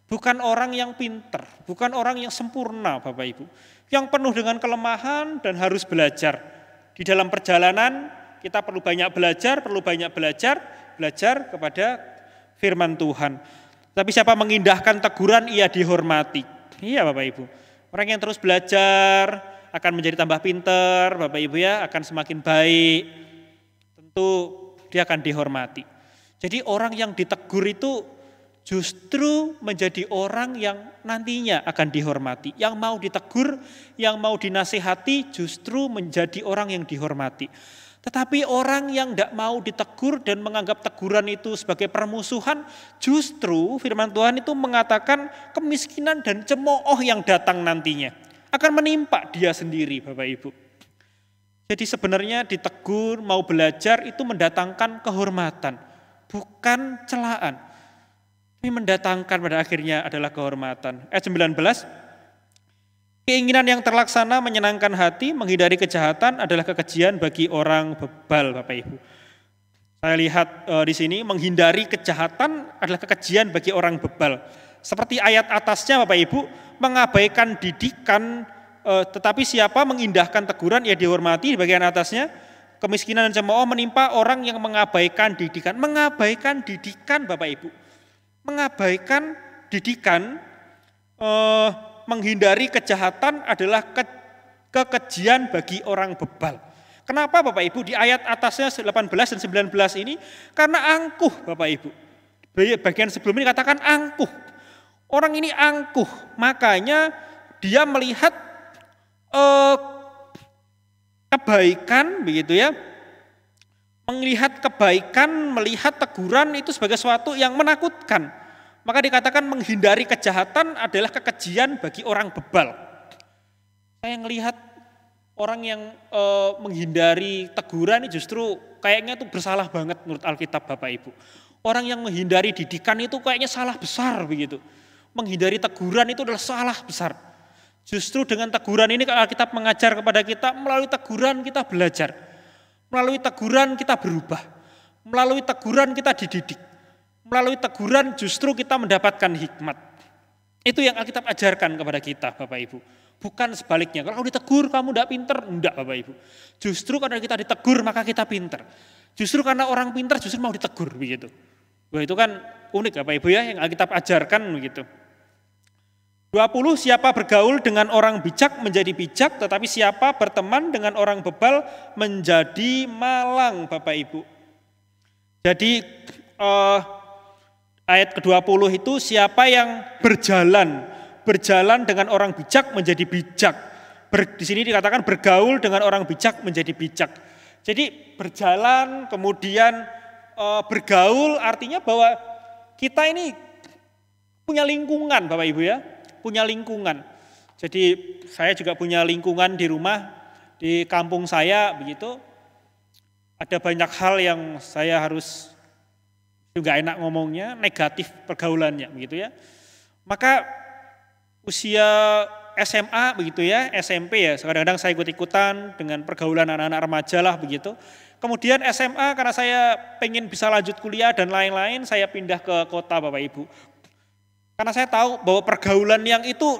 S1: Bukan orang yang pinter, bukan orang yang sempurna Bapak Ibu. Yang penuh dengan kelemahan dan harus belajar. Di dalam perjalanan kita perlu banyak belajar kepada firman Tuhan. Tapi siapa mengindahkan teguran, ia dihormati. Iya Bapak Ibu. Orang yang terus belajar akan menjadi tambah pinter, Bapak Ibu ya, akan semakin baik. Tentu dia akan dihormati. Jadi orang yang ditegur itu justru menjadi orang yang nantinya akan dihormati. Yang mau ditegur, yang mau dinasihati justru menjadi orang yang dihormati. Tetapi orang yang tidak mau ditegur dan menganggap teguran itu sebagai permusuhan, justru firman Tuhan itu mengatakan kemiskinan dan cemooh yang datang nantinya akan menimpa dia sendiri, Bapak Ibu. Jadi sebenarnya ditegur, mau belajar itu mendatangkan kehormatan. bukan celaan. Tapi mendatangkan pada akhirnya adalah kehormatan. Ayat 19, keinginan yang terlaksana menyenangkan hati, menghindari kejahatan adalah kekejian bagi orang bebal, Bapak Ibu. Saya lihat di sini, menghindari kejahatan adalah kekejian bagi orang bebal. Seperti ayat atasnya Bapak Ibu, mengabaikan didikan, tetapi siapa mengindahkan teguran, ia dihormati. Di bagian atasnya, kemiskinan dan cemooh menimpa orang yang mengabaikan didikan. Mengabaikan didikan Bapak Ibu. Mengabaikan didikan, menghindari kejahatan adalah kekejian bagi orang bebal. Kenapa Bapak Ibu di ayat atasnya 18 dan 19 ini? Karena angkuh Bapak Ibu. Bagian sebelum ini katakan angkuh. Orang ini angkuh, makanya dia melihat kebaikan begitu ya. Melihat kebaikan, melihat teguran itu sebagai sesuatu yang menakutkan. Maka dikatakan menghindari kejahatan adalah kekejian bagi orang bebal. Saya melihat orang yang menghindari teguran ini justru kayaknya itu bersalah banget menurut Alkitab Bapak Ibu. Orang yang menghindari didikan itu kayaknya salah besar begitu. Menghindari teguran itu adalah salah besar. Justru dengan teguran ini Alkitab mengajar kepada kita, melalui teguran kita belajar. Melalui teguran kita berubah. Melalui teguran kita dididik. Melalui teguran justru kita mendapatkan hikmat. Itu yang Alkitab ajarkan kepada kita Bapak Ibu. Bukan sebaliknya, kalau ditegur kamu tidak pinter, enggak Bapak Ibu. Justru karena kita ditegur maka kita pinter. Justru karena orang pinter justru mau ditegur begitu. Wah, itu kan unik Bapak Ibu ya yang Alkitab ajarkan begitu. 20, siapa bergaul dengan orang bijak menjadi bijak, tetapi siapa berteman dengan orang bebal menjadi malang Bapak Ibu. Jadi ayat ke-20 itu siapa yang berjalan dengan orang bijak menjadi bijak. Di sini dikatakan bergaul dengan orang bijak menjadi bijak. Jadi berjalan kemudian bergaul artinya bahwa kita ini punya lingkungan Bapak Ibu ya. Punya lingkungan. Jadi saya juga punya lingkungan di rumah, di kampung saya begitu. Ada banyak hal yang saya harus juga enak ngomongnya, negatif pergaulannya begitu ya. Maka usia SMA begitu ya, SMP ya, kadang-kadang saya ikut-ikutan dengan pergaulan anak-anak remaja lah begitu. Kemudian SMA karena saya pengen bisa lanjut kuliah dan lain-lain, saya pindah ke kota Bapak Ibu. Karena saya tahu bahwa pergaulan yang itu,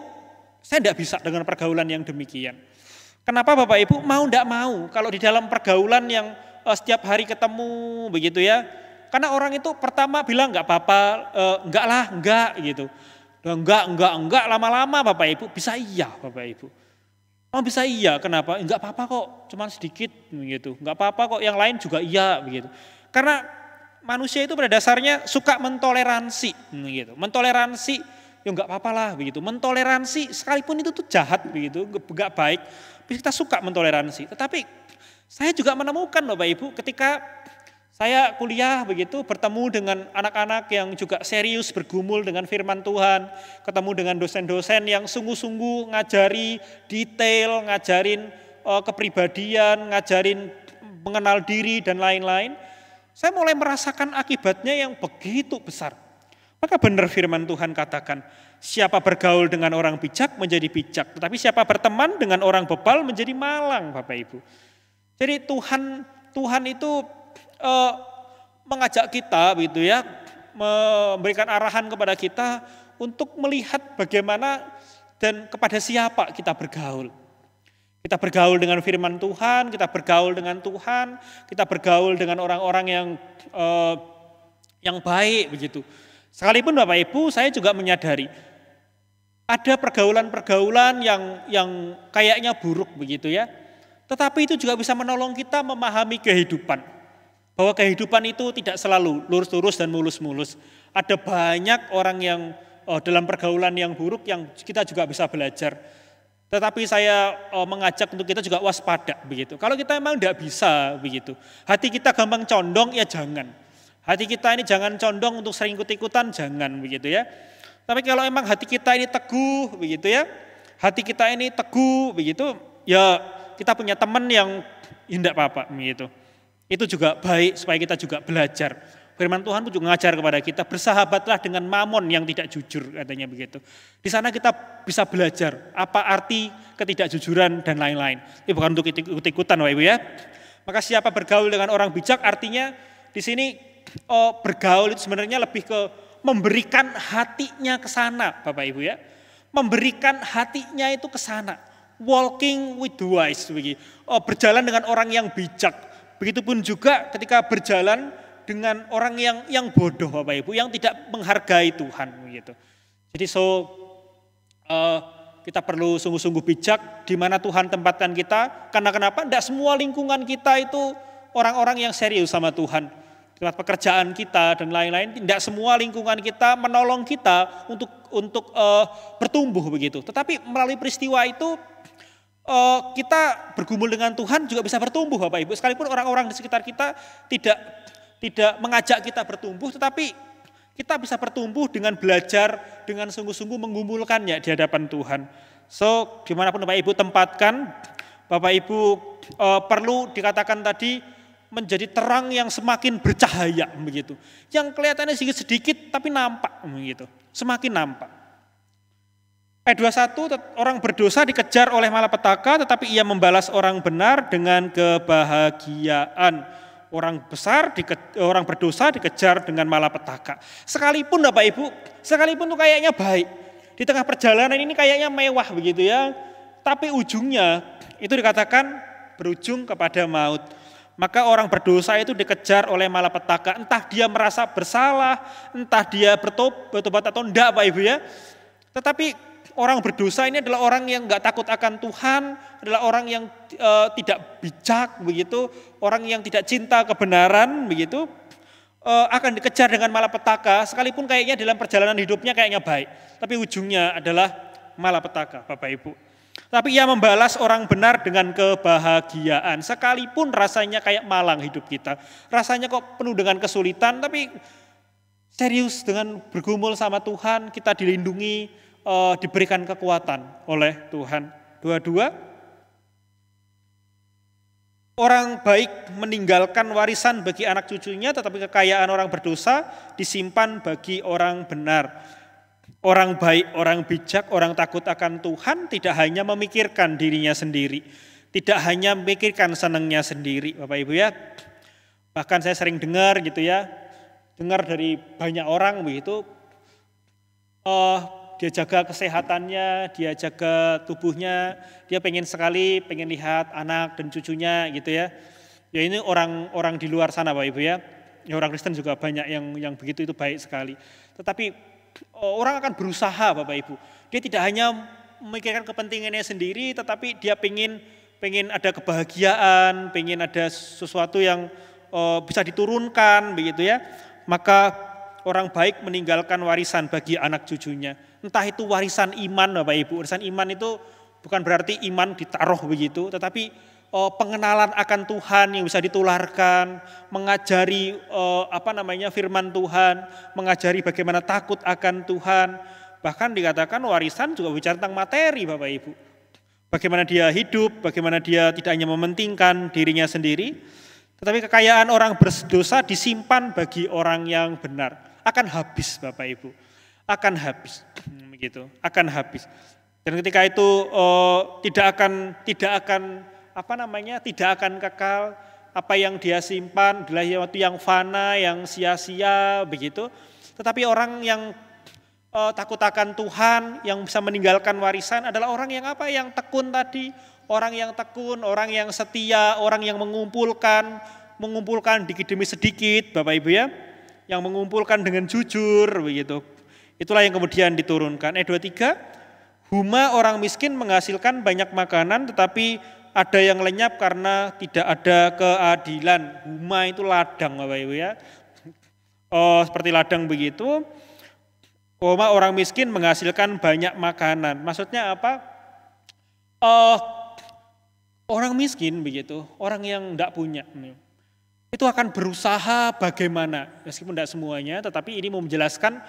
S1: saya tidak bisa dengan pergaulan yang demikian. Kenapa Bapak Ibu? Mau tidak mau, kalau di dalam pergaulan yang setiap hari ketemu begitu ya. Karena orang itu pertama bilang enggak apa-apa, enggak gitu. Enggak, lama-lama Bapak Ibu bisa iya Bapak Ibu. Oh bisa iya, kenapa? Enggak apa-apa kok, cuma sedikit begitu. Enggak apa-apa kok, yang lain juga iya begitu. Karena manusia itu pada dasarnya suka mentoleransi begitu. Mentoleransi, ya enggak apa-apa lah begitu. Mentoleransi sekalipun itu tuh jahat begitu, enggak baik, kita suka mentoleransi. Tetapi saya juga menemukan Bapak Ibu ketika saya kuliah begitu, bertemu dengan anak-anak yang juga serius bergumul dengan firman Tuhan, ketemu dengan dosen-dosen yang sungguh-sungguh ngajari detail, ngajarin kepribadian, ngajarin mengenal diri dan lain-lain. Saya mulai merasakan akibatnya yang begitu besar. Maka benar firman Tuhan katakan, siapa bergaul dengan orang bijak menjadi bijak, tetapi siapa berteman dengan orang bebal menjadi malang Bapak Ibu. Jadi Tuhan itu mengajak kita begitu ya, memberikan arahan kepada kita untuk melihat bagaimana dan kepada siapa kita bergaul. Kita bergaul dengan firman Tuhan, kita bergaul dengan Tuhan, kita bergaul dengan orang-orang yang baik begitu. Sekalipun Bapak Ibu, saya juga menyadari ada pergaulan-pergaulan yang kayaknya buruk begitu ya. Tetapi itu juga bisa menolong kita memahami kehidupan. Bahwa kehidupan itu tidak selalu lurus-lurus dan mulus-mulus. Ada banyak orang yang dalam pergaulan yang buruk yang kita juga bisa belajar. Tetapi saya mengajak untuk kita juga waspada begitu. Kalau kita memang tidak bisa begitu, hati kita gampang condong, ya jangan. Hati kita ini jangan condong untuk sering ikut-ikutan, jangan begitu ya. Tapi kalau memang hati kita ini teguh begitu ya, hati kita ini teguh begitu, ya kita punya teman yang tidak apa-apa begitu. Itu juga baik supaya kita juga belajar Firman Tuhan pun juga mengajar kepada kita, bersahabatlah dengan mamon yang tidak jujur, katanya begitu. Di sana kita bisa belajar apa arti ketidakjujuran dan lain-lain. Ini bukan untuk ikut-ikutan Bapak Ibu ya. Maka siapa bergaul dengan orang bijak, artinya di sini bergaul itu sebenarnya lebih ke memberikan hatinya ke sana Bapak Ibu ya. Memberikan hatinya itu ke sana. Walking with the wise, berjalan dengan orang yang bijak. Begitupun juga ketika berjalan dengan orang yang bodoh Bapak Ibu, yang tidak menghargai Tuhan begitu. Jadi kita perlu sungguh-sungguh bijak di mana Tuhan tempatkan kita. Karena kenapa? Tidak semua lingkungan kita itu orang-orang yang serius sama Tuhan. Tempat pekerjaan kita dan lain-lain, tidak semua lingkungan kita menolong kita untuk bertumbuh begitu. Tetapi melalui peristiwa itu kita bergumul dengan Tuhan juga bisa bertumbuh Bapak Ibu. Sekalipun orang-orang di sekitar kita tidak mengajak kita bertumbuh, tetapi kita bisa bertumbuh dengan belajar, dengan sungguh-sungguh menggumulkannya di hadapan Tuhan. So, dimanapun Bapak Ibu tempatkan, Bapak Ibu perlu dikatakan tadi menjadi terang yang semakin bercahaya begitu. Yang kelihatannya sedikit tapi nampak begitu, semakin nampak. Ayat 21, orang berdosa dikejar oleh malapetaka, tetapi ia membalas orang benar dengan kebahagiaan. Orang berdosa dikejar dengan malapetaka. Sekalipun Bapak Ibu, sekalipun itu kayaknya baik. Di tengah perjalanan ini kayaknya mewah begitu ya. Tapi ujungnya itu dikatakan berujung kepada maut. Maka orang berdosa itu dikejar oleh malapetaka. Entah dia merasa bersalah, entah dia bertobat atau enggak Bapak Ibu ya. Tetapi orang berdosa ini adalah orang yang enggak takut akan Tuhan, adalah orang yang tidak bijak begitu, orang yang tidak cinta kebenaran begitu, akan dikejar dengan malapetaka, sekalipun kayaknya dalam perjalanan hidupnya kayaknya baik, tapi ujungnya adalah malapetaka Bapak Ibu. Tapi ia membalas orang benar dengan kebahagiaan, sekalipun rasanya kayak malang hidup kita, rasanya kok penuh dengan kesulitan, tapi serius dengan bergumul sama Tuhan, kita dilindungi, diberikan kekuatan oleh Tuhan. 22, orang baik meninggalkan warisan bagi anak cucunya, tetapi kekayaan orang berdosa disimpan bagi orang benar. Orang baik, orang bijak, orang takut akan Tuhan tidak hanya memikirkan dirinya sendiri, tidak hanya memikirkan senangnya sendiri, Bapak Ibu ya. Bahkan saya sering dengar gitu ya, dengar dari banyak orang begitu, dia jaga kesehatannya, dia jaga tubuhnya, dia pengen lihat anak dan cucunya gitu ya. Ya ini orang di luar sana Bapak Ibu ya. Ya orang Kristen juga banyak yang begitu, itu baik sekali. Tetapi orang akan berusaha Bapak Ibu. Dia tidak hanya memikirkan kepentingannya sendiri, tetapi dia pengen ada kebahagiaan, pengen ada sesuatu yang bisa diturunkan begitu ya. Maka orang baik meninggalkan warisan bagi anak cucunya. Entah itu warisan iman Bapak Ibu. Warisan iman itu bukan berarti iman ditaruh begitu, tetapi pengenalan akan Tuhan yang bisa ditularkan, mengajari firman Tuhan, mengajari bagaimana takut akan Tuhan. Bahkan dikatakan warisan juga bicara tentang materi Bapak Ibu. Bagaimana dia hidup, bagaimana dia tidak hanya mementingkan dirinya sendiri, tetapi kekayaan orang berdosa disimpan bagi orang yang benar. Akan habis Bapak Ibu, akan habis begitu, akan habis. Dan ketika itu tidak akan kekal. Apa yang dia simpan adalah sesuatu yang fana, yang sia-sia begitu. Tetapi orang yang takut akan Tuhan, yang bisa meninggalkan warisan adalah orang yang yang tekun tadi, orang yang tekun, orang yang setia, orang yang mengumpulkan dikit demi sedikit Bapak Ibu ya. Yang mengumpulkan dengan jujur begitu. Itulah yang kemudian diturunkan. 23, huma orang miskin menghasilkan banyak makanan, tetapi ada yang lenyap karena tidak ada keadilan. Huma itu ladang Bapak Ibu ya. Seperti ladang begitu. Huma orang miskin menghasilkan banyak makanan. Maksudnya apa? Orang miskin begitu, orang yang tidak punya. Itu akan berusaha bagaimana, meskipun tidak semuanya, tetapi ini mau menjelaskan,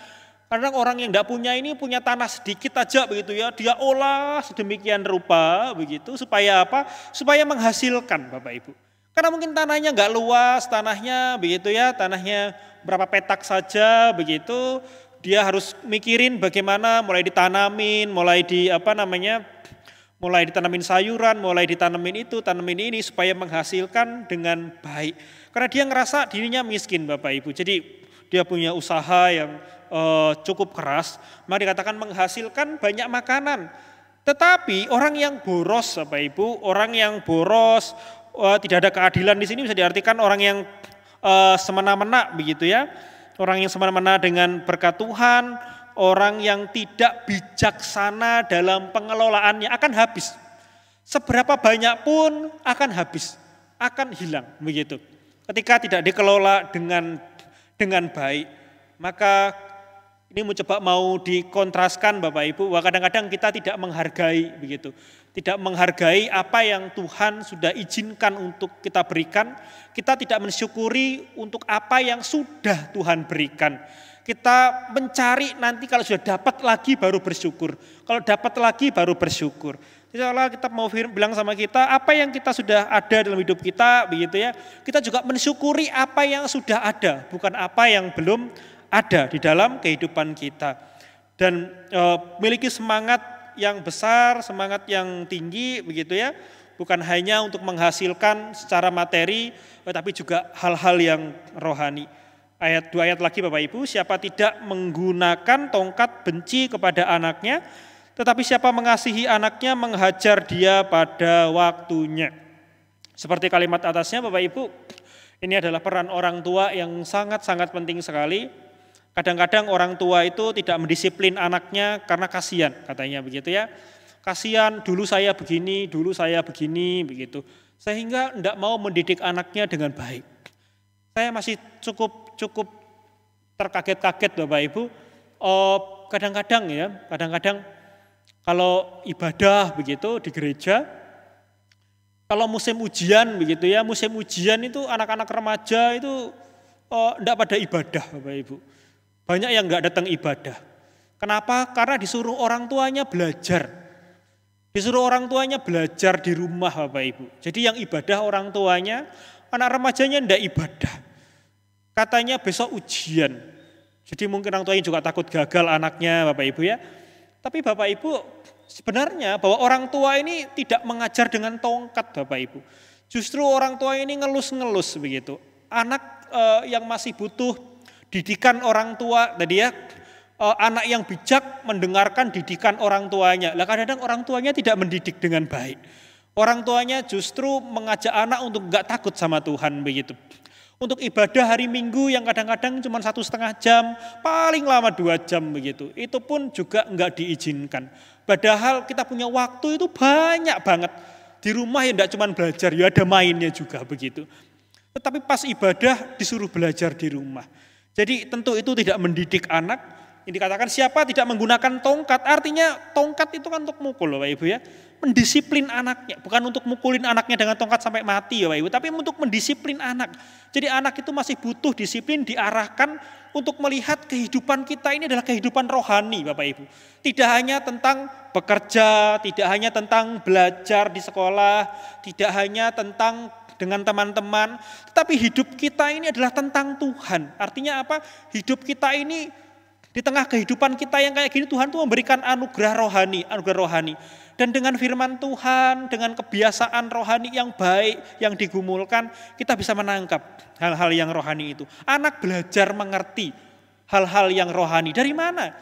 S1: kadang orang yang tidak punya ini punya tanah sedikit aja begitu ya, dia olah sedemikian rupa begitu, supaya apa? Supaya menghasilkan Bapak Ibu. Karena mungkin tanahnya nggak luas, tanahnya begitu ya, tanahnya berapa petak saja begitu. Dia harus mikirin bagaimana mulai ditanamin, mulai ditanamin sayuran, mulai ditanamin itu, tanamin ini supaya menghasilkan dengan baik. Karena dia ngerasa dirinya miskin Bapak Ibu. Jadi dia punya usaha yang cukup keras, maka dikatakan menghasilkan banyak makanan. Tetapi orang yang boros Bapak Ibu, orang yang boros, tidak ada keadilan di sini bisa diartikan orang yang semena-mena begitu ya. Orang yang semena-mena dengan berkat Tuhan, orang yang tidak bijaksana dalam pengelolaannya akan habis. Seberapa banyak pun akan habis, akan hilang begitu. Ketika tidak dikelola dengan baik, maka ini mau dikontraskan Bapak Ibu, bahwa kadang-kadang kita tidak menghargai begitu. Tidak menghargai apa yang Tuhan sudah izinkan untuk kita berikan. Kita tidak mensyukuri untuk apa yang sudah Tuhan berikan. Kita mencari nanti kalau sudah dapat lagi baru bersyukur. Kalau dapat lagi baru bersyukur. Jadi kalau kita mau bilang sama kita, apa yang kita sudah ada dalam hidup kita, begitu ya. Kita juga mensyukuri apa yang sudah ada, bukan apa yang belum ada di dalam kehidupan kita. Dan miliki semangat yang besar, semangat yang tinggi begitu ya. Bukan hanya untuk menghasilkan secara materi, tetapi juga hal-hal yang rohani. Dua ayat lagi Bapak Ibu, siapa tidak menggunakan tongkat benci kepada anaknya, tetapi siapa mengasihi anaknya menghajar dia pada waktunya. Seperti kalimat atasnya Bapak Ibu, ini adalah peran orang tua yang sangat-sangat penting sekali. Kadang-kadang orang tua itu tidak mendisiplin anaknya karena kasihan, katanya begitu ya. Kasihan, dulu saya begini, begitu. Sehingga tidak mau mendidik anaknya dengan baik. Saya masih cukup terkaget-kaget Bapak Ibu. Kadang-kadang kalau ibadah begitu di gereja, kalau musim ujian begitu ya, musim ujian itu anak-anak remaja itu tidak pada ibadah Bapak Ibu. Banyak yang nggak datang ibadah. Kenapa? Karena disuruh orang tuanya belajar. Disuruh orang tuanya belajar di rumah Bapak Ibu. Jadi yang ibadah orang tuanya, anak remajanya ndak ibadah. Katanya besok ujian. Jadi mungkin orang tuanya juga takut gagal anaknya Bapak Ibu ya. Tapi Bapak Ibu sebenarnya bahwa orang tua ini tidak mengajar dengan tongkat Bapak Ibu. Justru orang tua ini ngelus-ngelus begitu. Anak yang masih butuh didikan orang tua tadi ya, anak yang bijak mendengarkan didikan orang tuanya. Lah kadang-kadang orang tuanya tidak mendidik dengan baik. Orang tuanya justru mengajak anak untuk enggak takut sama Tuhan begitu. Untuk ibadah hari Minggu yang kadang-kadang cuma 1,5 jam, paling lama 2 jam begitu. Itu pun juga enggak diizinkan. Padahal kita punya waktu itu banyak banget. Di rumah ya enggak cuma belajar, ya ada mainnya juga begitu. Tetapi pas ibadah disuruh belajar di rumah. Jadi tentu itu tidak mendidik anak. Ini dikatakan siapa tidak menggunakan tongkat, artinya tongkat itu kan untuk mukul Bapak Ibu ya. Mendisiplin anaknya, bukan untuk mukulin anaknya dengan tongkat sampai mati Bapak Ibu, tapi untuk mendisiplin anak. Jadi anak itu masih butuh disiplin, diarahkan untuk melihat kehidupan kita ini adalah kehidupan rohani Bapak Ibu. Tidak hanya tentang bekerja, tidak hanya tentang belajar di sekolah, tidak hanya tentang dengan teman-teman, tetapi hidup kita ini adalah tentang Tuhan. Artinya apa? Hidup kita ini di tengah kehidupan kita yang kayak gini, Tuhan tuh memberikan anugerah rohani. Dan dengan firman Tuhan, dengan kebiasaan rohani yang baik, yang digumulkan, kita bisa menangkap hal-hal yang rohani itu. Anak belajar mengerti hal-hal yang rohani. Dari mana?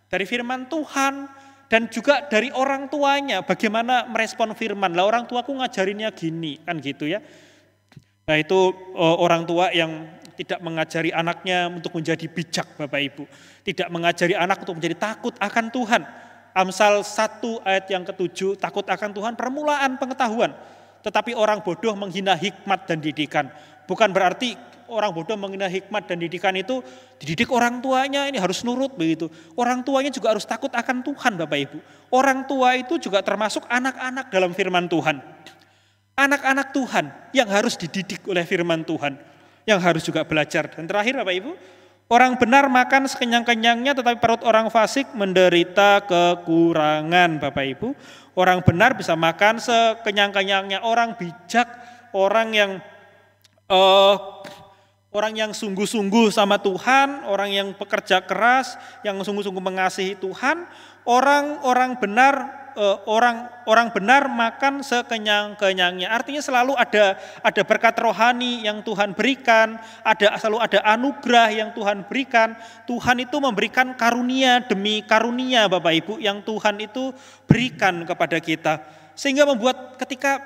S1: Dari firman Tuhan. Dan juga dari orang tuanya, bagaimana merespon firman. Lah orang tuaku ngajarinnya gini, kan gitu ya. Nah itu orang tua yang tidak mengajari anaknya untuk menjadi bijak Bapak Ibu. Tidak mengajari anak untuk menjadi takut akan Tuhan. Amsal 1 ayat yang ke-7, takut akan Tuhan permulaan pengetahuan. Tetapi orang bodoh menghina hikmat dan didikan. Bukan berarti orang bodoh menghina hikmat dan didikan itu dididik orang tuanya ini harus nurut begitu. Orang tuanya juga harus takut akan Tuhan Bapak Ibu. Orang tua itu juga termasuk anak-anak dalam firman Tuhan. Anak-anak Tuhan yang harus dididik oleh firman Tuhan. Yang harus juga belajar. Dan terakhir Bapak Ibu, orang benar makan sekenyang-kenyangnya tetapi perut orang fasik menderita kekurangan Bapak Ibu. Orang benar bisa makan sekenyang-kenyangnya. Orang bijak, orang yang eh, orang yang sungguh-sungguh sama Tuhan, orang yang pekerja keras, yang sungguh-sungguh mengasihi Tuhan, orang-orang benar, orang benar makan sekenyang-kenyangnya. Artinya selalu ada berkat rohani yang Tuhan berikan, selalu ada anugerah yang Tuhan berikan. Tuhan itu memberikan karunia demi karunia, Bapak Ibu, yang Tuhan itu berikan kepada kita. Sehingga membuat ketika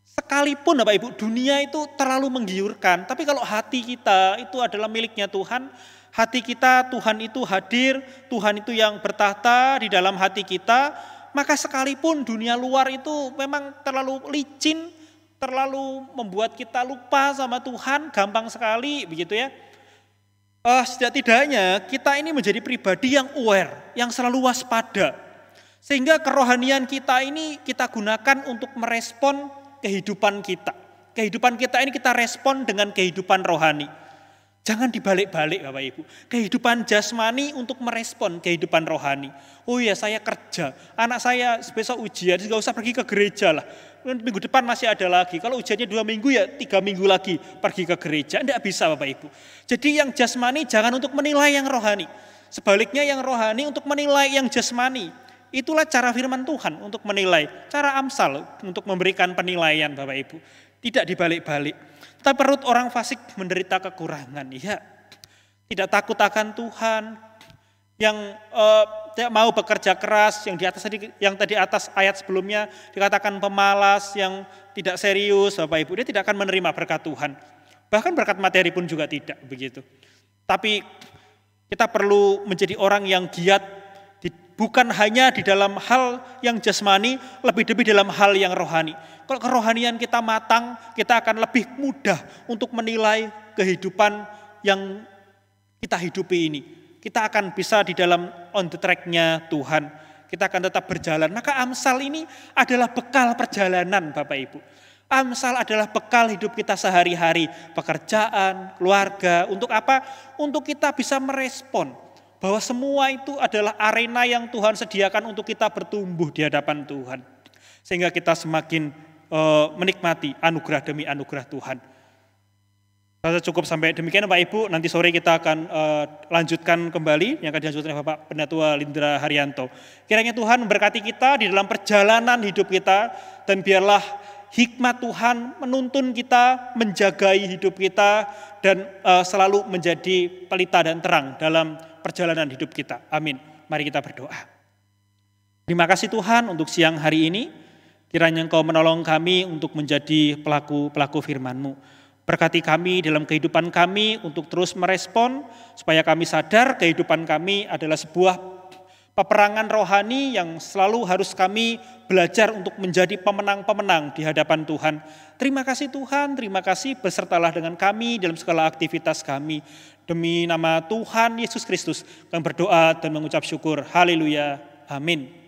S1: sekalipun Bapak Ibu dunia itu terlalu menggiurkan, tapi kalau hati kita itu adalah miliknya Tuhan, hati kita Tuhan itu hadir, Tuhan itu yang bertahta di dalam hati kita, maka sekalipun dunia luar itu memang terlalu licin, terlalu membuat kita lupa sama Tuhan, gampang sekali begitu ya. Setidak-tidaknya kita ini menjadi pribadi yang aware, yang selalu waspada. Sehingga kerohanian kita ini kita gunakan untuk merespon kehidupan kita. Kehidupan kita ini kita respon dengan kehidupan rohani. Jangan dibalik-balik Bapak Ibu. Kehidupan jasmani untuk merespon kehidupan rohani. Oh iya saya kerja, anak saya besok ujian, nggak usah pergi ke gereja lah. Minggu depan masih ada lagi. Kalau ujiannya 2 minggu ya 3 minggu lagi pergi ke gereja. Tidak bisa Bapak Ibu. Jadi yang jasmani jangan untuk menilai yang rohani. Sebaliknya yang rohani untuk menilai yang jasmani. Itulah cara firman Tuhan untuk menilai. Cara Amsal untuk memberikan penilaian Bapak Ibu. Tidak dibalik-balik. Tapi perut orang fasik menderita kekurangan. Ya, tidak takut akan Tuhan. Yang tidak mau bekerja keras. Yang tadi atas ayat sebelumnya dikatakan pemalas. Yang tidak serius Bapak Ibu. Dia tidak akan menerima berkat Tuhan. Bahkan berkat materi pun juga tidak begitu. Tapi kita perlu menjadi orang yang giat. Bukan hanya di dalam hal yang jasmani, lebih-lebih dalam hal yang rohani. Kalau kerohanian kita matang, kita akan lebih mudah untuk menilai kehidupan yang kita hidupi ini. Kita akan bisa di dalam on the track-nya Tuhan. Kita akan tetap berjalan. Maka Amsal ini adalah bekal perjalanan Bapak Ibu. Amsal adalah bekal hidup kita sehari-hari. Pekerjaan, keluarga, untuk apa? Untuk kita bisa merespon. Bahwa semua itu adalah arena yang Tuhan sediakan untuk kita bertumbuh di hadapan Tuhan. Sehingga kita semakin menikmati anugerah demi anugerah Tuhan. Saya cukup sampai demikian Pak Ibu. Nanti sore kita akan lanjutkan kembali yang akan dilanjutkan oleh Bapak Pendatua Lindra Haryanto. Kiranya Tuhan memberkati kita di dalam perjalanan hidup kita. Dan biarlah hikmat Tuhan menuntun kita, menjagai hidup kita. Dan selalu menjadi pelita dan terang dalam perjalanan hidup kita. Amin. Mari kita berdoa. Terima kasih Tuhan untuk siang hari ini. Kiranya Engkau menolong kami untuk menjadi pelaku-pelaku firman-Mu. Berkati kami dalam kehidupan kami untuk terus merespon, supaya kami sadar kehidupan kami adalah sebuah peperangan rohani yang selalu harus kami belajar untuk menjadi pemenang-pemenang di hadapan Tuhan. Terima kasih Tuhan, terima kasih besertalah dengan kami dalam segala aktivitas kami. Demi nama Tuhan Yesus Kristus, kami berdoa dan mengucap syukur. Haleluya. Amin.